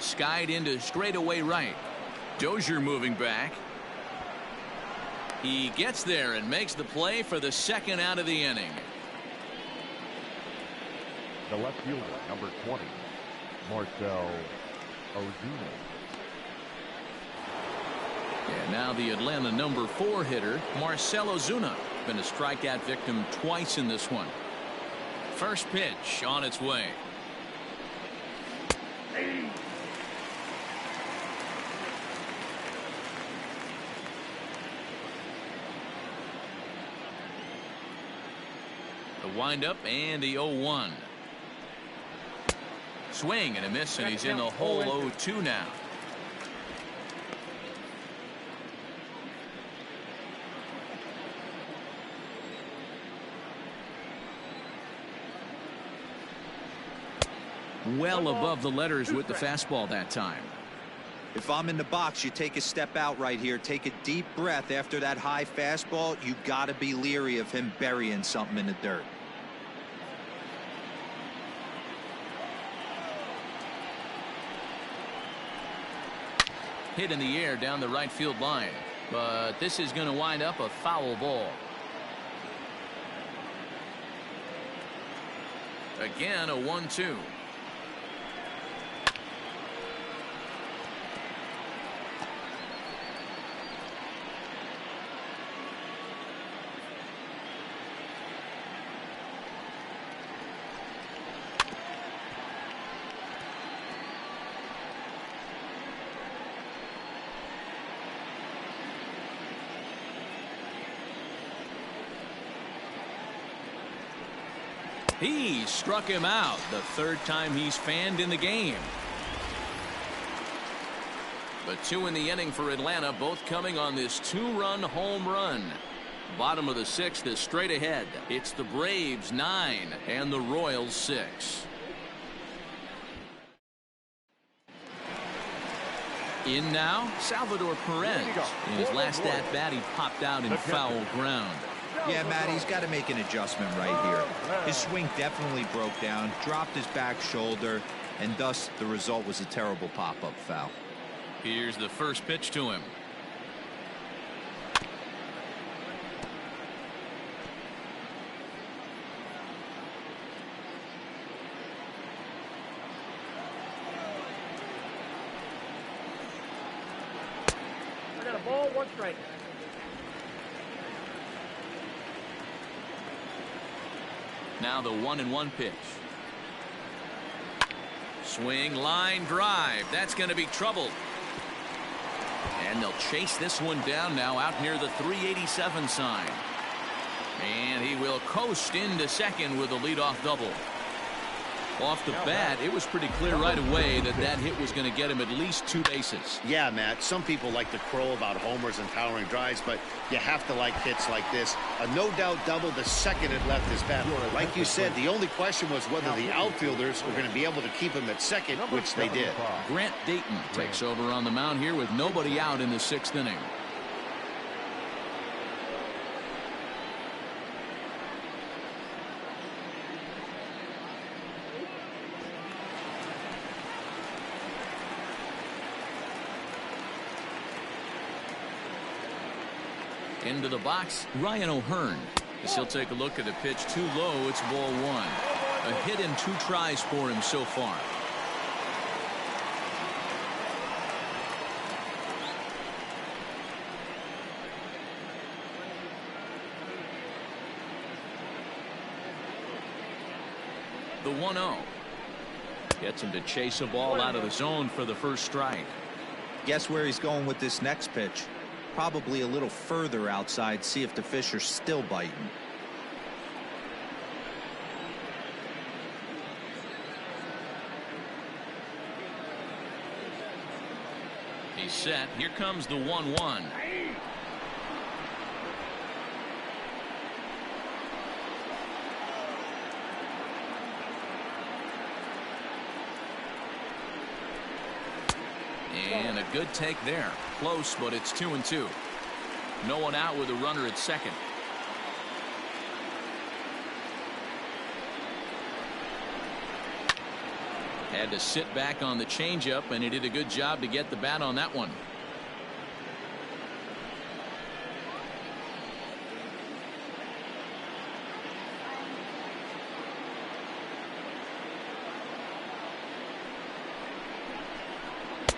Skied into straightaway right. Dozier moving back. He gets there and makes the play for the second out of the inning. The left fielder, number 20, Marcell Ozuna. And now the Atlanta number 4 hitter, Marcell Ozuna. Been a strikeout victim twice in this one. First pitch on its way. The windup and the 0-1. Swing and a miss, and he's in the hole 0-2 now. Well above the letters with the fastball that time. If I'm in the box, you take a step out right here, take a deep breath after that high fastball. You got to be leery of him burying something in the dirt. Hit in the air down the right field line, but this is going to wind up a foul ball. Again, a 1-2. He struck him out the third time he's fanned in the game. But 2 in the inning for Atlanta, both coming on this 2-run home run. Bottom of the 6th is straight ahead. It's the Braves 9 and the Royals 6. In now, Salvador Perez. In his last at-bat, he popped out in foul ground. Yeah, Matt, he's got to make an adjustment right here. His swing definitely broke down, dropped his back shoulder, and thus the result was a terrible pop-up foul. Here's the first pitch to him. I got a ball, 1 strike. Now the 1-1 pitch. Swing, line, drive. That's going to be trouble. And they'll chase this one down now out near the 387 sign. And he will coast into second with a leadoff double. Off the bat, it was pretty clear right away that that hit was going to get him at least 2 bases. Yeah, Matt, some people like to crow about homers and towering drives, but you have to like hits like this. A no-doubt double the second it left his bat. Like you said, the only question was whether the outfielders were going to be able to keep him at second, which they did. Grant Dayton takes over on the mound here with nobody out in the 6th inning. Into the box, Ryan O'Hearn. As he'll take a look at a pitch too low, it's ball 1. A hit in 2 tries for him so far. The 1-0. Gets him to chase a ball out of the zone for the first strike. Guess where he's going with this next pitch? Probably a little further outside, see if the fish are still biting. He's set. Here comes the 1-1. And a good take there. Close, but it's 2-2. No one out with a runner at second. Had to sit back on the changeup, and he did a good job to get the bat on that one.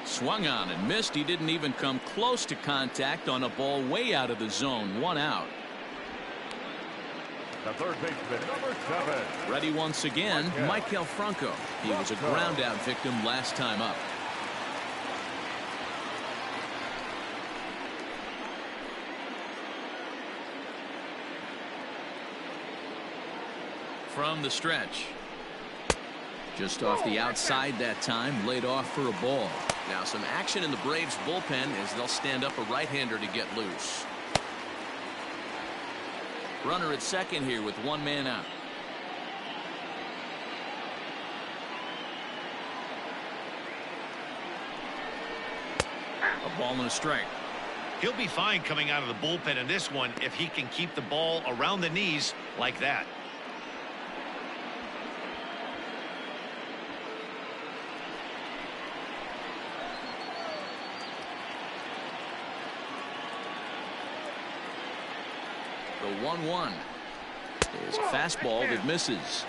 Swung on and missed. He didn't even come close to contact on a ball way out of the zone. 1 out. The third baseman, number 7. Ready once again, Maikel Franco. He was a ground out victim last time up. From the stretch. Just off the outside that time, laid off for a ball. Now some action in the Braves bullpen as they'll stand up a right-hander to get loose. Runner at second here with 1 man out. A ball and a strike. He'll be fine coming out of the bullpen in this one if he can keep the ball around the knees like that. The 1-1 is a fastball that misses.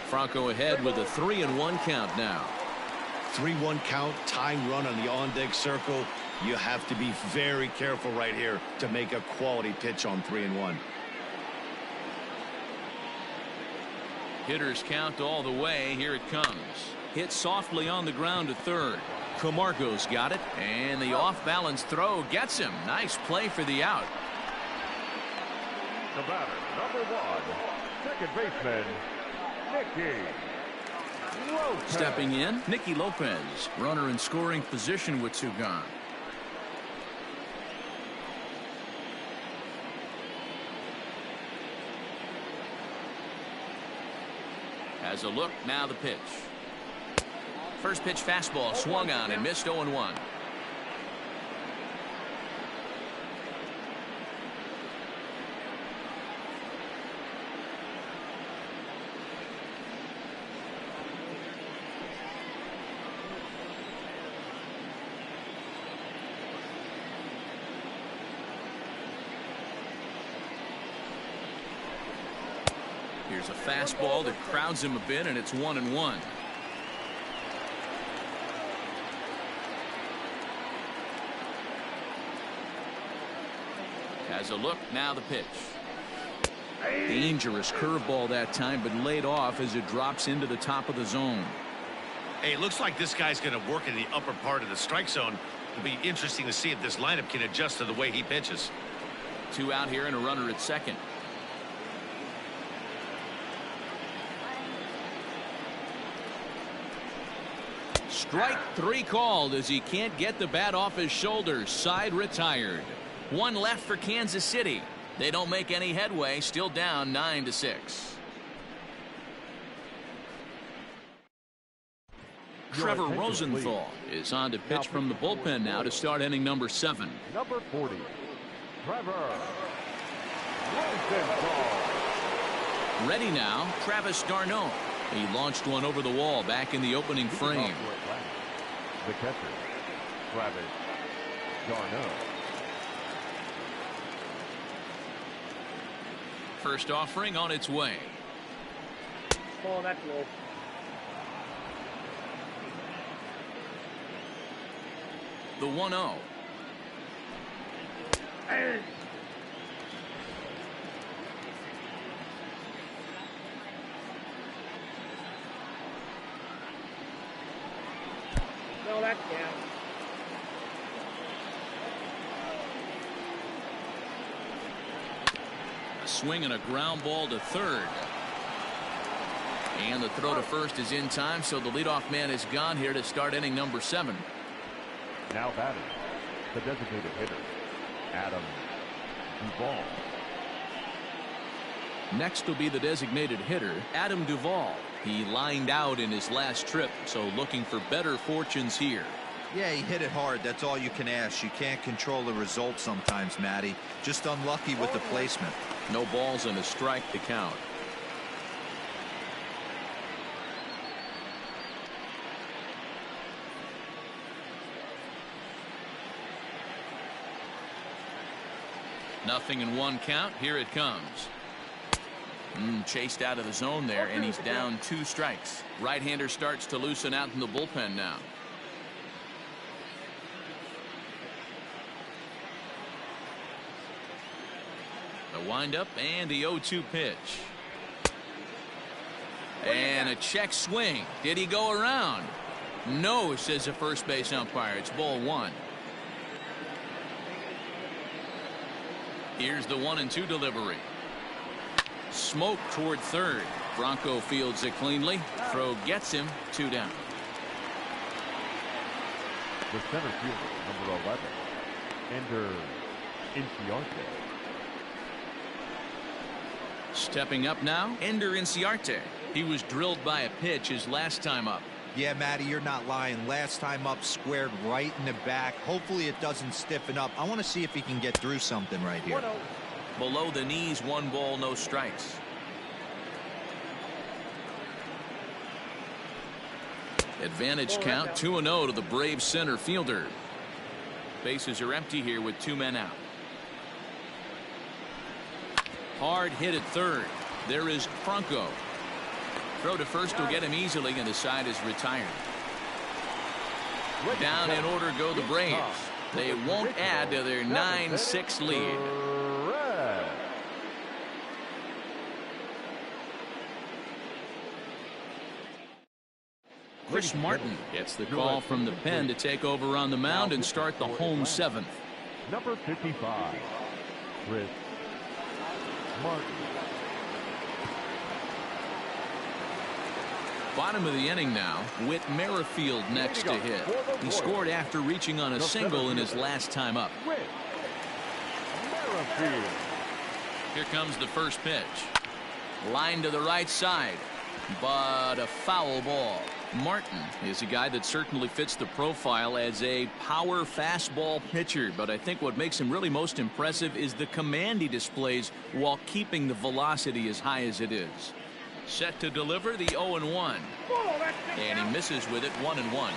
Franco ahead with a 3-1 count now. 3-1 count, tying run on the on-deck circle. You have to be very careful right here to make a quality pitch on 3-1. Hitters count all the way. Here it comes. Hit softly on the ground to third. Camargo's got it, and the off-balance throw gets him. Nice play for the out. The batter, number 1, second baseman, Nicky Lopez. Stepping in, Nicky Lopez. Runner in scoring position with 2 gone. Has a look, now the pitch. First pitch fastball swung on and missed. 0-1. Here's a fastball that crowds him a bit, and it's 1-1. Has a look, now the pitch. Dangerous curveball that time, but laid off as it drops into the top of the zone. Hey, it looks like this guy's going to work in the upper part of the strike zone. It'll be interesting to see if this lineup can adjust to the way he pitches. 2 out here and a runner at second. Strike 3 called as he can't get the bat off his shoulders. Side retired. 1 left for Kansas City. They don't make any headway. Still down 9-6. Trevor Rosenthal is on to pitch from the bullpen now to start inning number 7. Number 40, Trevor Rosenthal. Ready now, Travis d'Arnaud. He launched one over the wall back in the opening frame. The catcher, Travis d'Arnaud. First offering on its way. Ball, that's low. The 1-0. No, that's down. A swing and a ground ball to third. And the throw to first is in time, so the leadoff man is gone here to start inning number 7. Now batting, the designated hitter, Adam Duvall. Next will be the designated hitter, Adam Duvall. He lined out in his last trip, so looking for better fortunes here. Yeah, he hit it hard. That's all you can ask. You can't control the result sometimes, Matty. Just unlucky with the placement. No balls and a strike to count. Nothing in 1 count. Here it comes. Chased out of the zone there, and he's down 2 strikes. Right-hander starts to loosen out in the bullpen now. The windup and the 0-2 pitch. And a check swing. Did he go around? No, says the first base umpire. It's ball 1. Here's the 1-2 delivery. Smoke toward third. Bronco fields it cleanly. Throw gets him. 2 down. The center fielder, number 11, Ender Inciarte. Stepping up now, Ender Inciarte. He was drilled by a pitch his last time up. Yeah, Matty, you're not lying. Last time up, squared right in the back. Hopefully it doesn't stiffen up. I want to see if he can get through something right here. Below the knees, 1 ball, no strikes. Advantage count, 2-0 to the Braves center fielder. Bases are empty here with 2 men out. Hard hit at third. There is Franco. Throw to first will get him easily, and the side is retired. Down in order go the Braves. They won't add to their 9-6 lead. Chris Martin gets the call from the pen to take over on the mound and start the home 7th. Number 55, Chris Martin. Bottom of the inning now, Whit Merrifield next to hit. He scored after reaching on a single in his last time up. Here comes the first pitch. Line to the right side, but a foul ball. Martin is a guy that certainly fits the profile as a power fastball pitcher, but I think what makes him really most impressive is the command he displays while keeping the velocity as high as it is. Set to deliver the 0-1, and he misses with it. 1-1.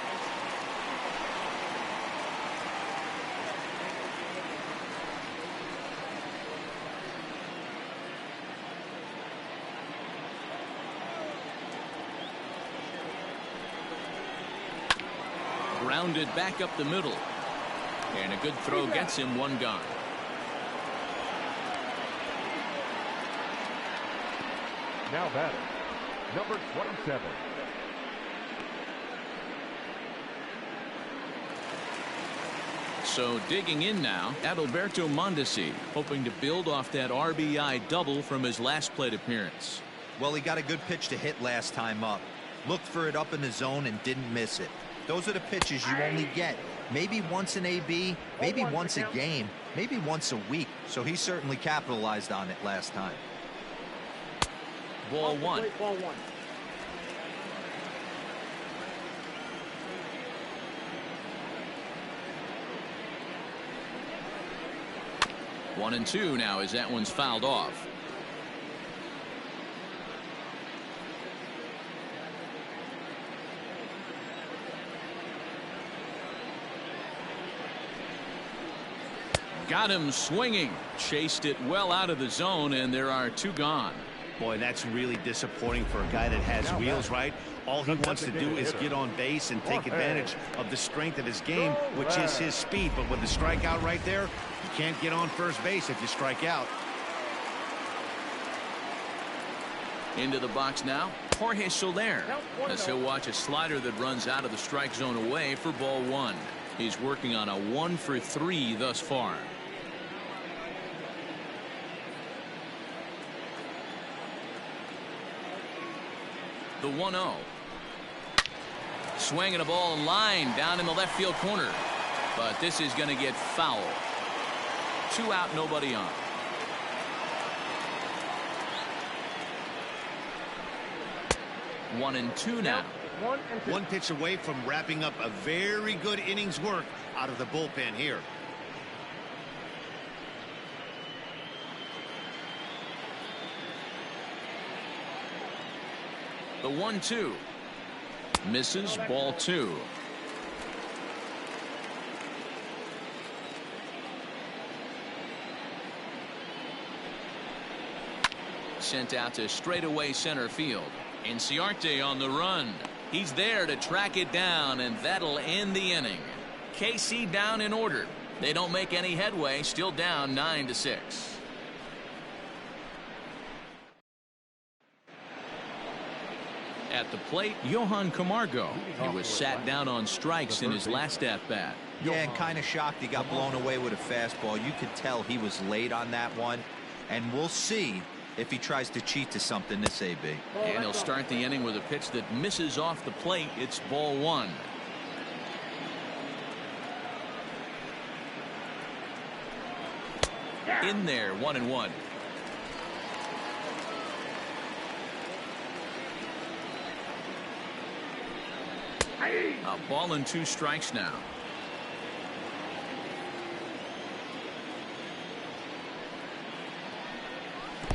Grounded back up the middle, and a good throw gets him. 1 gone. Now batting, number 27. So digging in now, Adalberto Mondesi, hoping to build off that RBI double from his last plate appearance. Well, he got a good pitch to hit last time up. Looked for it up in the zone and didn't miss it. Those are the pitches you only get maybe once in AB, maybe once a game, maybe once a week. So he certainly capitalized on it last time. Ball 1. Ball 1. One and 2 now as that one's fouled off. Got him swinging. Chased it well out of the zone, and there are 2 gone. Boy, that's really disappointing for a guy that has wheels, right? All he wants to do is get on base and take advantage of the strength of his game, which is his speed. But with the strikeout right there, you can't get on first base if you strike out. Into the box now, Jorge Soler, as he'll watch a slider that runs out of the strike zone away for ball 1. He's working on a 1 for 3 thus far. The 1-0. Swinging a ball line down in the left field corner. But this is going to get foul. 2 out, nobody on. One and two now. 1 and 2. One pitch away from wrapping up a very good innings work out of the bullpen here. The 1-2. Misses, ball 2. Sent out to straightaway center field. Inciarte on the run. He's there to track it down, and that'll end the inning. KC down in order. They don't make any headway, still down 9-6. At the plate, Johan Camargo. He was sat down on strikes in his last at-bat. Yeah, and kind of shocked he got blown away with a fastball. You could tell he was late on that one, and we'll see if he tries to cheat to something this AB. And he'll start the inning with a pitch that misses off the plate. It's ball 1. In there, 1-1. A ball and 2 strikes now.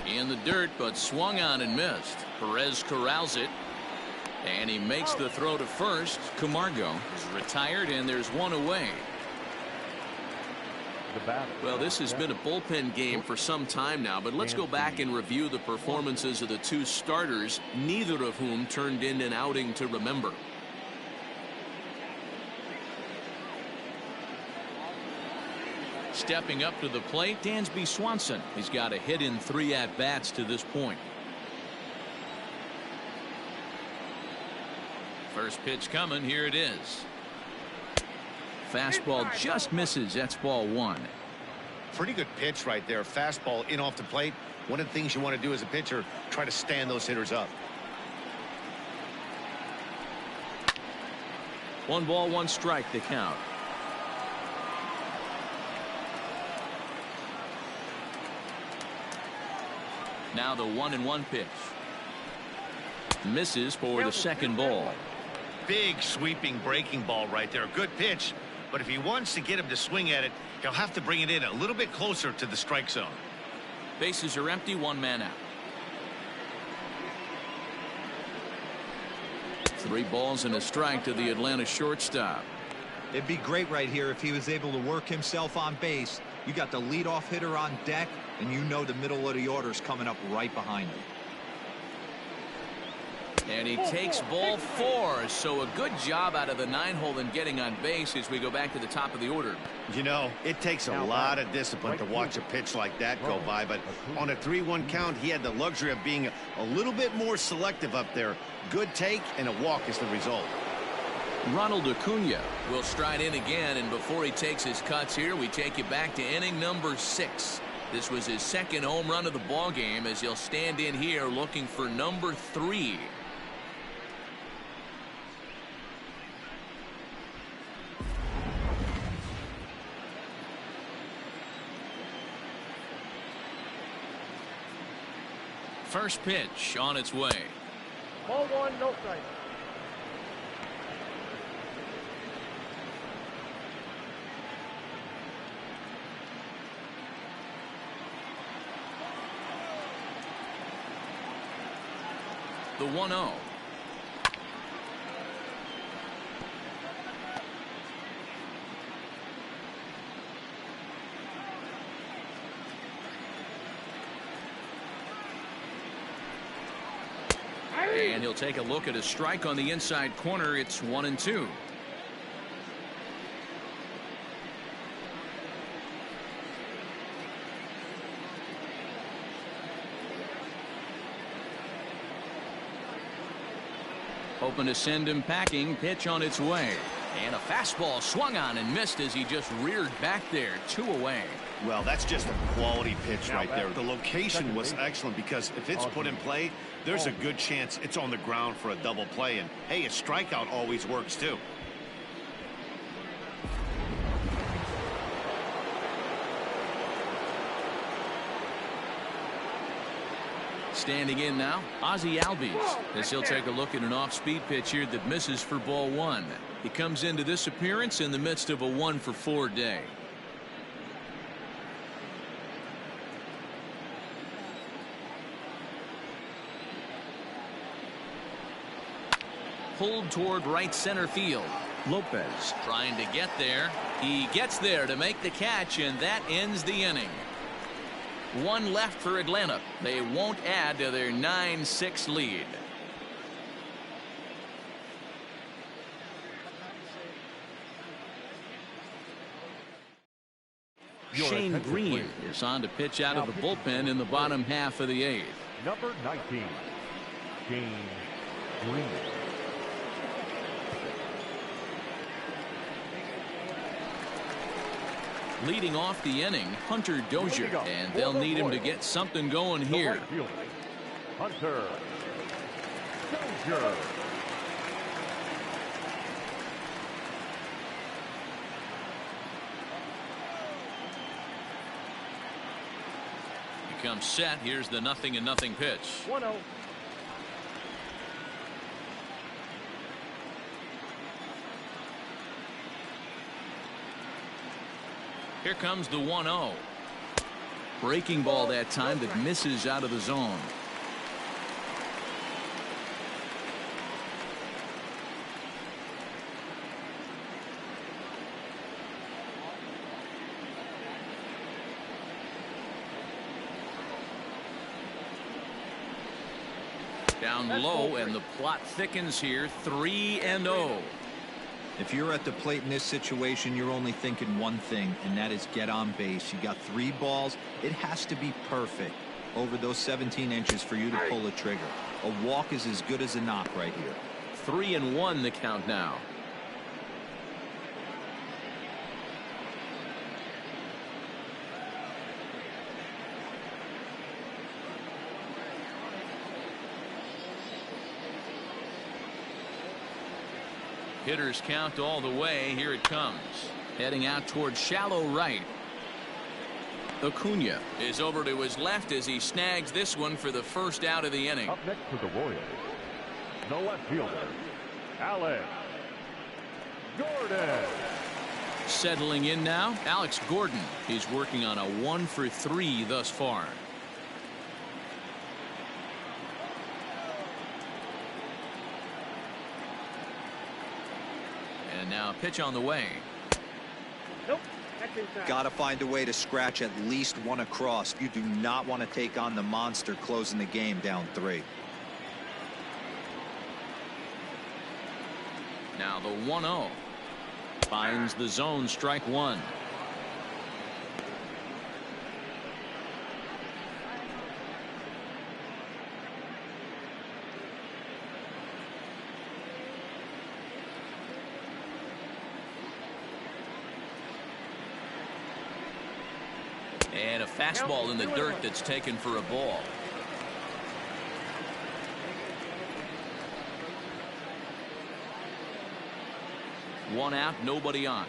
In the dirt, but swung on and missed. Perez corrals it, and he makes the throw to first. Camargo is retired, and there's 1 away. Well, this has been a bullpen game for some time now, but let's go back and review the performances of the 2 starters, neither of whom turned in an outing to remember. Stepping up to the plate, Dansby Swanson. He's got a hit in 3 at-bats to this point. First pitch coming. Here it is. Fastball just misses. That's ball 1. Pretty good pitch right there. Fastball in off the plate. One of the things you want to do as a pitcher, try to stand those hitters up. 1 ball, 1 strike to count. Now the 1-1 pitch. Misses for the second ball. Big sweeping breaking ball right there. Good pitch. But if he wants to get him to swing at it, he'll have to bring it in a little bit closer to the strike zone. Bases are empty. 1 man out. 3 balls and a strike to the Atlanta shortstop. It'd be great right here if he was able to work himself on base. You got the leadoff hitter on deck, and you know the middle of the order is coming up right behind him. And he takes ball 4. So a good job out of the 9-hole in getting on base as we go back to the top of the order. You know, it takes a lot of discipline to watch a pitch like that go by, but on a 3-1 count, he had the luxury of being a little bit more selective up there. Good take, and a walk is the result. Ronald Acuna will stride in again, and before he takes his cuts here, we take you back to inning number 6. This was his second home run of the ball game as he'll stand in here looking for number 3. First pitch on its way. Ball 1, no strike. The 1-0. And he'll take a look at a strike on the inside corner. It's 1-2. Hoping to send him packing. Pitch on its way. And a fastball swung on and missed as he just reared back there. 2 away. Well, that's just a quality pitch right there. The location was excellent because if it's put in play, there's a good chance it's on the ground for a double play. And, hey, a strikeout always works, too. Standing in now, Ozzie Albies, as he'll take a look at an off-speed pitch here that misses for ball one. He comes into this appearance in the midst of a 1-for-4 day. Pulled toward right center field. Lopez trying to get there. He gets there to make the catch, and that ends the inning. One left for Atlanta. They won't add to their 9-6 lead. Shane Green is on to pitch out of the bullpen in the bottom half of the eighth. Number 19, Shane Green. Leading off the inning, Hunter Dozier, and they'll need him to get something going here. Hunter Dozier. He comes set. Here's the 0-0 pitch. 1-0. Here comes the 1-0. Breaking ball that time that misses out of the zone. Down low, and the plot thickens here. 3-0. If you're at the plate in this situation, you're only thinking one thing, and that is get on base. You got 3 balls. It has to be perfect over those 17 inches for you to pull a trigger. A walk is as good as a knock right here. 3-1 the count now. Hitters count all the way. Here it comes. Heading out towards shallow right. Acuna is over to his left as he snags this one for the first out of the inning. Up next for the Royals, the left fielder, Alex Gordon. Settling in now, Alex Gordon. He's working on a 1-for-3 thus far. And now a pitch on the way. Nope. That's inside. Got to find a way to scratch at least one across. You do not want to take on the monster closing the game down 3. Now the 1-0. Finds the zone, strike one. And a fastball in the dirt that's taken for a ball. One out, nobody on.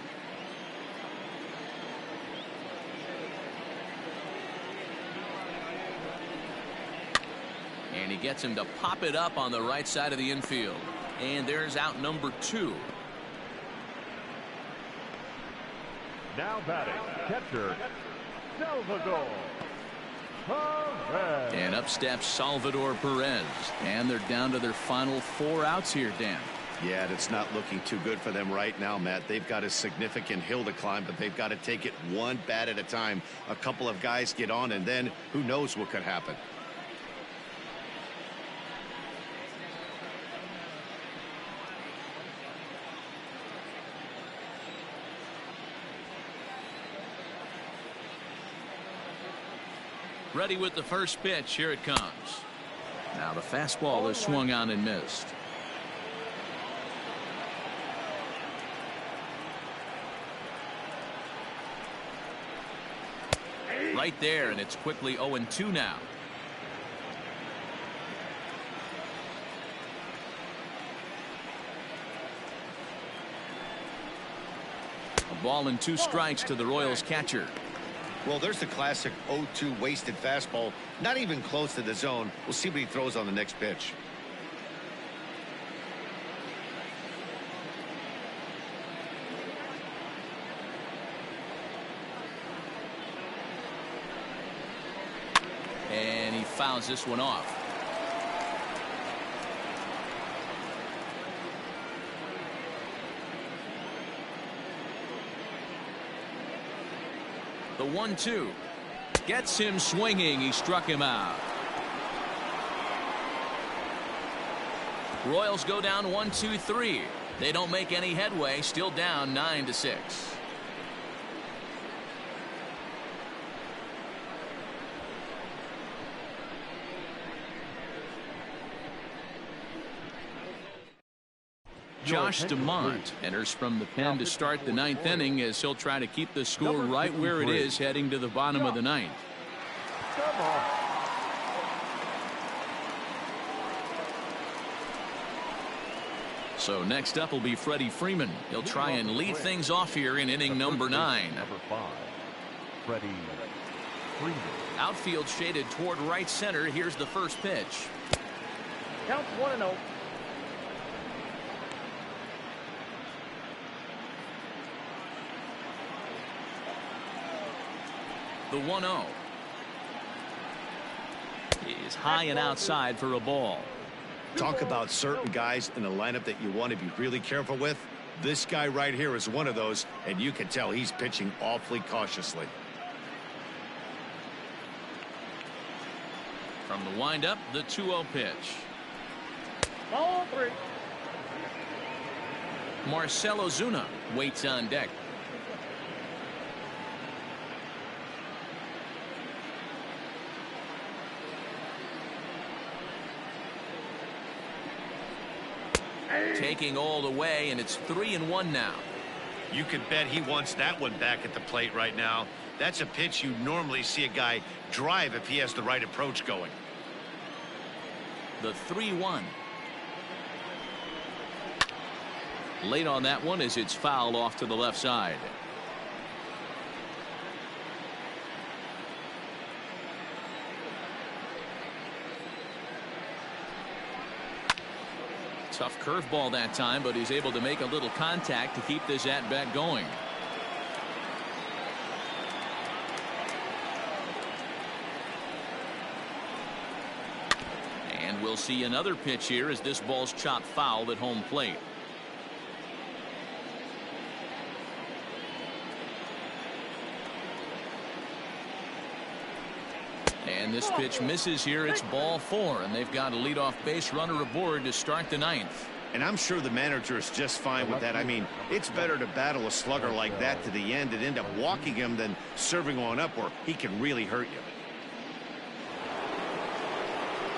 And he gets him to pop it up on the right side of the infield. And there's out number 2. Now batting, catcher, Salvador Perez. And up steps Salvador Perez. And they're down to their final 4 outs here, Dan. Yeah, it's not looking too good for them right now, Matt. They've got a significant hill to climb, but they've got to take it one bat at a time. A couple of guys get on, and then who knows what could happen. Ready with the first pitch. Here it comes. Now the fastball is swung on and missed. right there, and it's quickly 0-2 now. A ball and 2 strikes to the Royals catcher. Well, there's the classic 0-2 wasted fastball. Not even close to the zone. We'll see what he throws on the next pitch. And he fouls this one off. The 1-2 gets him swinging. He struck him out. Royals go down 1-2-3. They don't make any headway. Still down 9-6. Josh DeMont enters from the pen to start the 9th inning as he'll try to keep the score right where it is heading to the bottom of the 9th. So next up will be Freddie Freeman. He'll try and lead things off here in inning number 9. Number 5, Freddie Freeman. Outfield shaded toward right center. Here's the first pitch. Count 1-0. The 1-0 is high and outside for a ball. Talk about certain guys in the lineup that you want to be really careful with. This guy right here is one of those, and you can tell he's pitching awfully cautiously. From the windup, the 2-0 pitch. Ball 3. Marcell Ozuna waits on deck. Taking all the way, and it's 3-1 now. You could bet he wants that one back at the plate right now. That's a pitch you normally see a guy drive if he has the right approach going. The 3-1. Late on that one as it's fouled off to the left side. Tough curveball that time, but he's able to make a little contact to keep this at-bat going. And we'll see another pitch here as this ball's chopped foul at home plate. And this pitch misses here. It's ball 4, and they've got a leadoff base runner aboard to start the 9th. And I'm sure the manager is just fine with that. I mean, it's better to battle a slugger like that to the end and end up walking him than serving on up where he can really hurt you.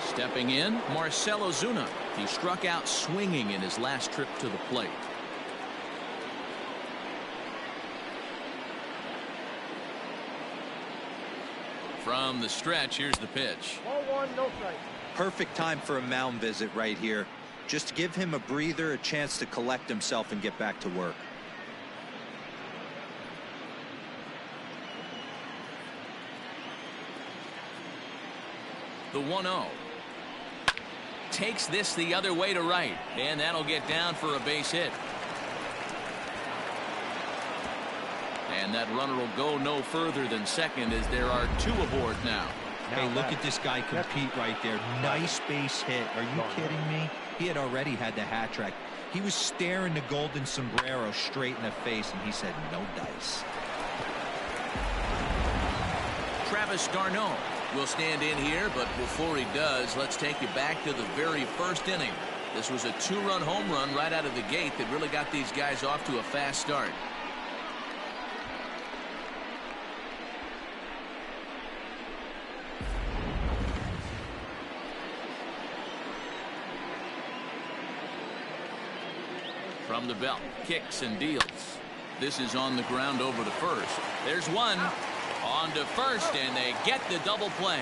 Stepping in, Marcell Ozuna. He struck out swinging in his last trip to the plate. From the stretch, here's the pitch. Ball 1, no strike. Perfect time for a mound visit right here. Just give him a breather, a chance to collect himself and get back to work. The 1-0. Takes this the other way to right, and that'll get down for a base hit. And that runner will go no further than second as there are 2 aboard now. Hey, look at this guy compete right there. Nice base hit. Are you kidding me? He had already had the hat trick. He was staring the golden sombrero straight in the face, and he said, no dice. Travis d'Arnaud will stand in here, but before he does, let's take you back to the very first inning. This was a 2-run home run right out of the gate that really got these guys off to a fast start. From the belt, kicks and deals. This is on the ground over to first. There's one. On to first, and they get the double play.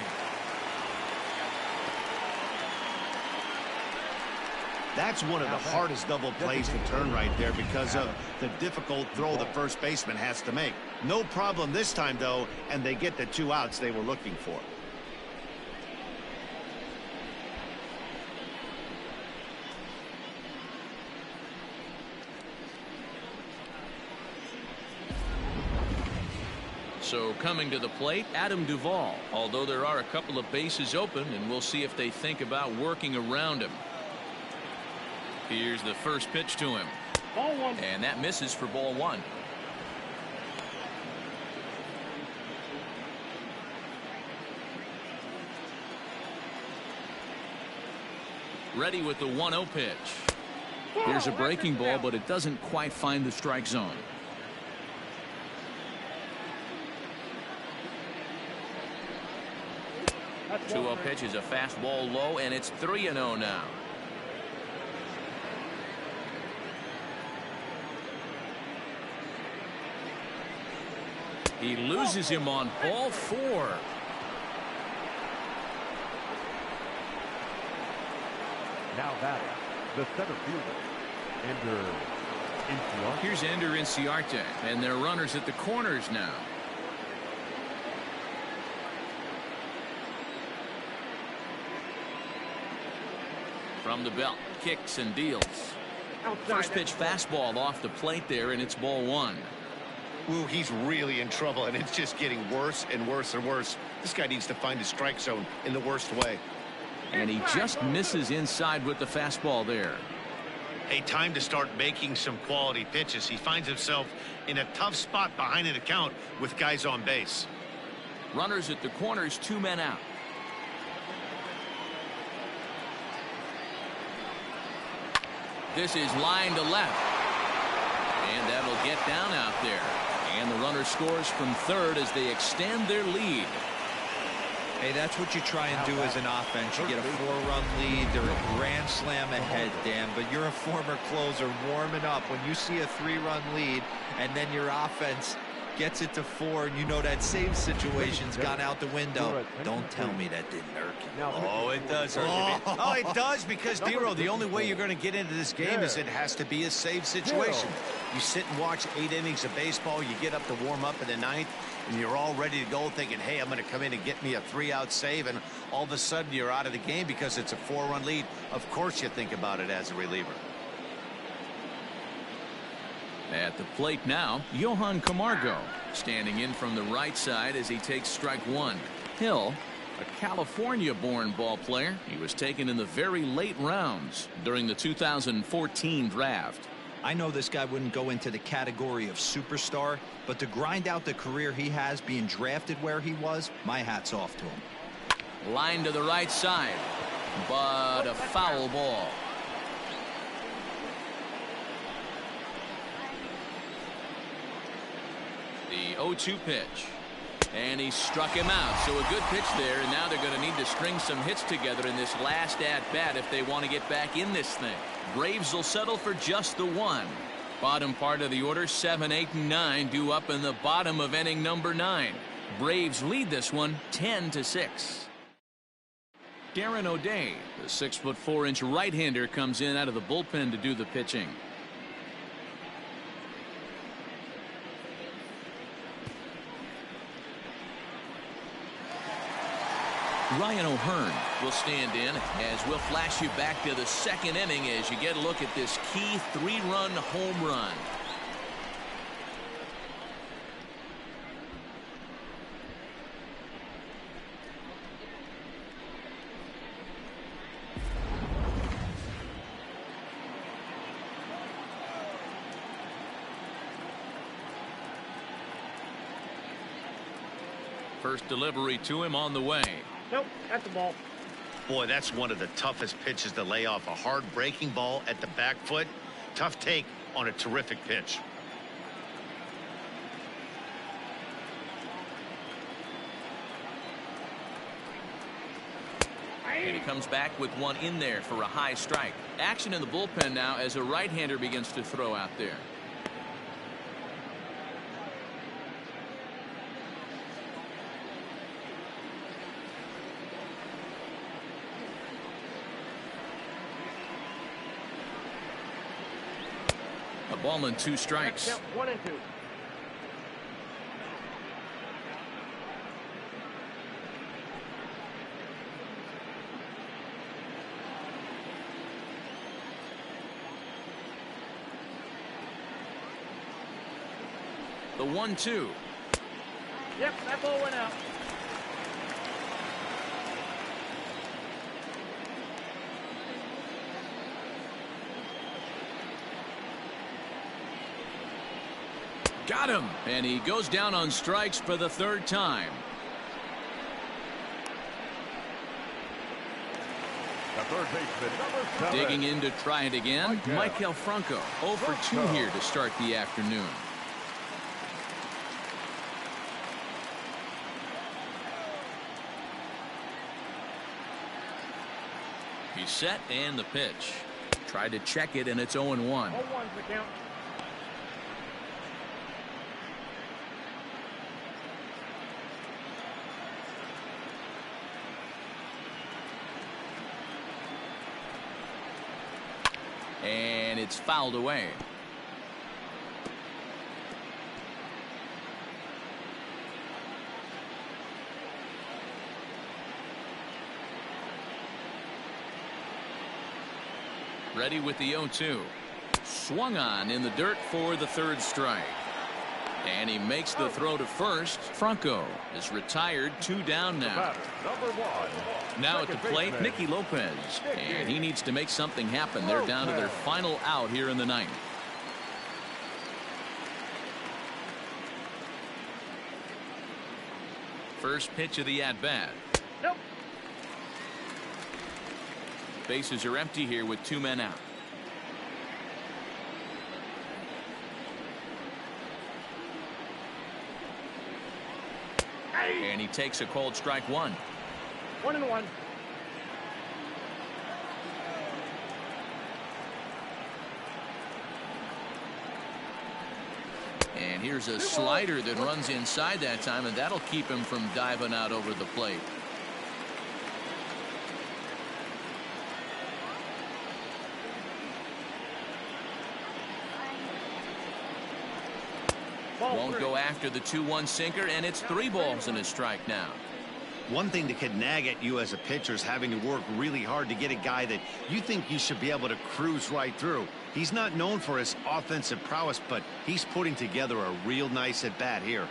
That's one of the hardest double plays to turn right there because of the difficult throw the first baseman has to make. No problem this time, though, and they get the 2 outs they were looking for. So coming to the plate, Adam Duvall. Although there are a couple of bases open, and we'll see if they think about working around him. Here's the first pitch to him. Ball 1. And that misses for ball 1. Ready with the 1-0 pitch. Here's a breaking ball, but it doesn't quite find the strike zone. That's 2-0 pitch is a fastball low, and it's 3-0 now. He loses him on ball 4. Now batting, the center fielder, Ender Inciarte. Here's Ender Inciarte, and they're runners at the corners now. From the belt, kicks and deals. First pitch fastball off the plate there, and it's ball 1. Ooh, he's really in trouble, and it's just getting worse and worse and worse. This guy needs to find his strike zone in the worst way. And he just misses inside with the fastball there. Hey, time to start making some quality pitches. He finds himself in a tough spot behind an account with guys on base. Runners at the corners, 2 men out. This is line to left. And that'll get down out there. And the runner scores from third as they extend their lead. Hey, that's what you try and do as an offense. You get a 4-run lead. They're a grand slam ahead, Dan. But you're a former closer warming up. When you see a 3-run lead and then your offense gets it to 4 and you know that save situation's gone out the window, don't tell me that didn't irk you. Oh, it does hurt me. Oh, it does, because, Dero, the only way you're going to get into this game is it has to be a save situation. You sit and watch 8 innings of baseball, you get up to warm up in the 9th, and you're all ready to go thinking, hey, I'm going to come in and get me a 3-out save, and all of a sudden you're out of the game because it's a 4-run lead. Of course you think about it as a reliever. At the plate now, Johan Camargo, standing in from the right side as he takes strike 1. Hill, a California-born ball player. He was taken in the very late rounds during the 2014 draft. I know this guy wouldn't go into the category of superstar, but to grind out the career he has being drafted where he was, my hat's off to him. Line to the right side, but a foul ball. The 0-2 pitch. And he struck him out. So a good pitch there, and now they're going to need to string some hits together in this last at-bat if they want to get back in this thing. Braves will settle for just the 1. Bottom part of the order, 7, 8, and 9 due up in the bottom of inning number 9. Braves lead this one 10-6. Darren O'Day, the 6'4" right-hander, comes in out of the bullpen to do the pitching. Ryan O'Hearn will stand in as we'll flash you back to the 2nd inning as you get a look at this key 3-run home run. First delivery to him on the way. Nope, that's the ball. Boy, that's one of the toughest pitches to lay off. A hard breaking ball at the back foot. Tough take on a terrific pitch. And he comes back with one in there for a high strike. Action in the bullpen now as a right-hander begins to throw out there. Ball and 2 strikes. Count 1 and 2. The 1-2. Yep, that ball went out. Got him. And he goes down on strikes for the 3rd time. The third baseman, number 7. Digging in to try it again. Maikel Franco. 0 for 2 here to start the afternoon. He's set and the pitch. Tried to check it and it's 0-1. 0-1's the count. And it's fouled away. Ready with the 0-2. Swung on in the dirt for the 3rd strike. And he makes the throw to first. Franco is retired, 2 down now. Number 1. Now at the plate, Nicky Lopez. And he needs to make something happen. They're down to their final out here in the 9th. First pitch of the at-bat. Nope. Bases are empty here with 2 men out. And he takes a called strike 1. 1-1. And here's a slider that runs inside that time, and that'll keep him from diving out over the plate. Won't go after the 2-1 sinker, and it's 3 balls and a strike now. One thing that could nag at you as a pitcher is having to work really hard to get a guy that you think you should be able to cruise right through. He's not known for his offensive prowess, but he's putting together a real nice at bat here.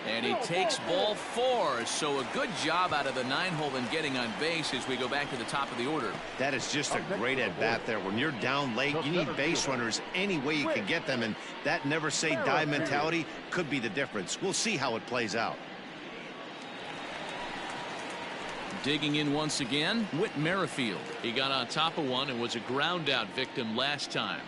And he takes ball 4, so a good job out of the 9-hole in getting on base as we go back to the top of the order. That is just a great at bat there. When you're down late, you need base runners any way you can get them, and that never say die mentality could be the difference. We'll see how it plays out. Digging in once again, Whit Merrifield. He got on top of one and was a ground out victim last time.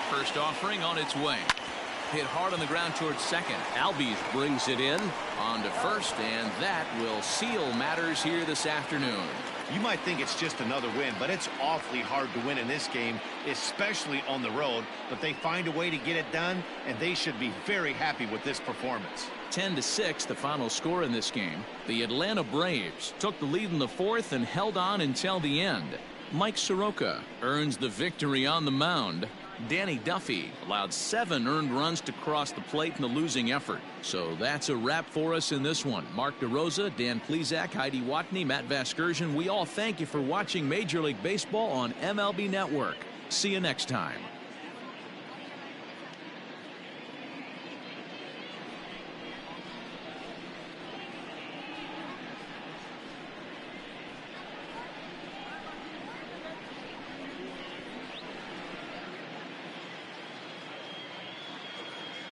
First offering on its way. Hit hard on the ground towards second. Albies brings it in on to first, and that will seal matters here this afternoon. You might think it's just another win, but it's awfully hard to win in this game, especially on the road. But they find a way to get it done, and they should be very happy with this performance. 10-6, the final score in this game. The Atlanta Braves took the lead in the 4th and held on until the end. Mike Soroka earns the victory on the mound. Danny Duffy allowed 7 earned runs to cross the plate in the losing effort. So that's a wrap for us in this one. Mark DeRosa, Dan Plesac, Heidi Watney, Matt Vasgersian. We all thank you for watching Major League Baseball on MLB Network. See you next time.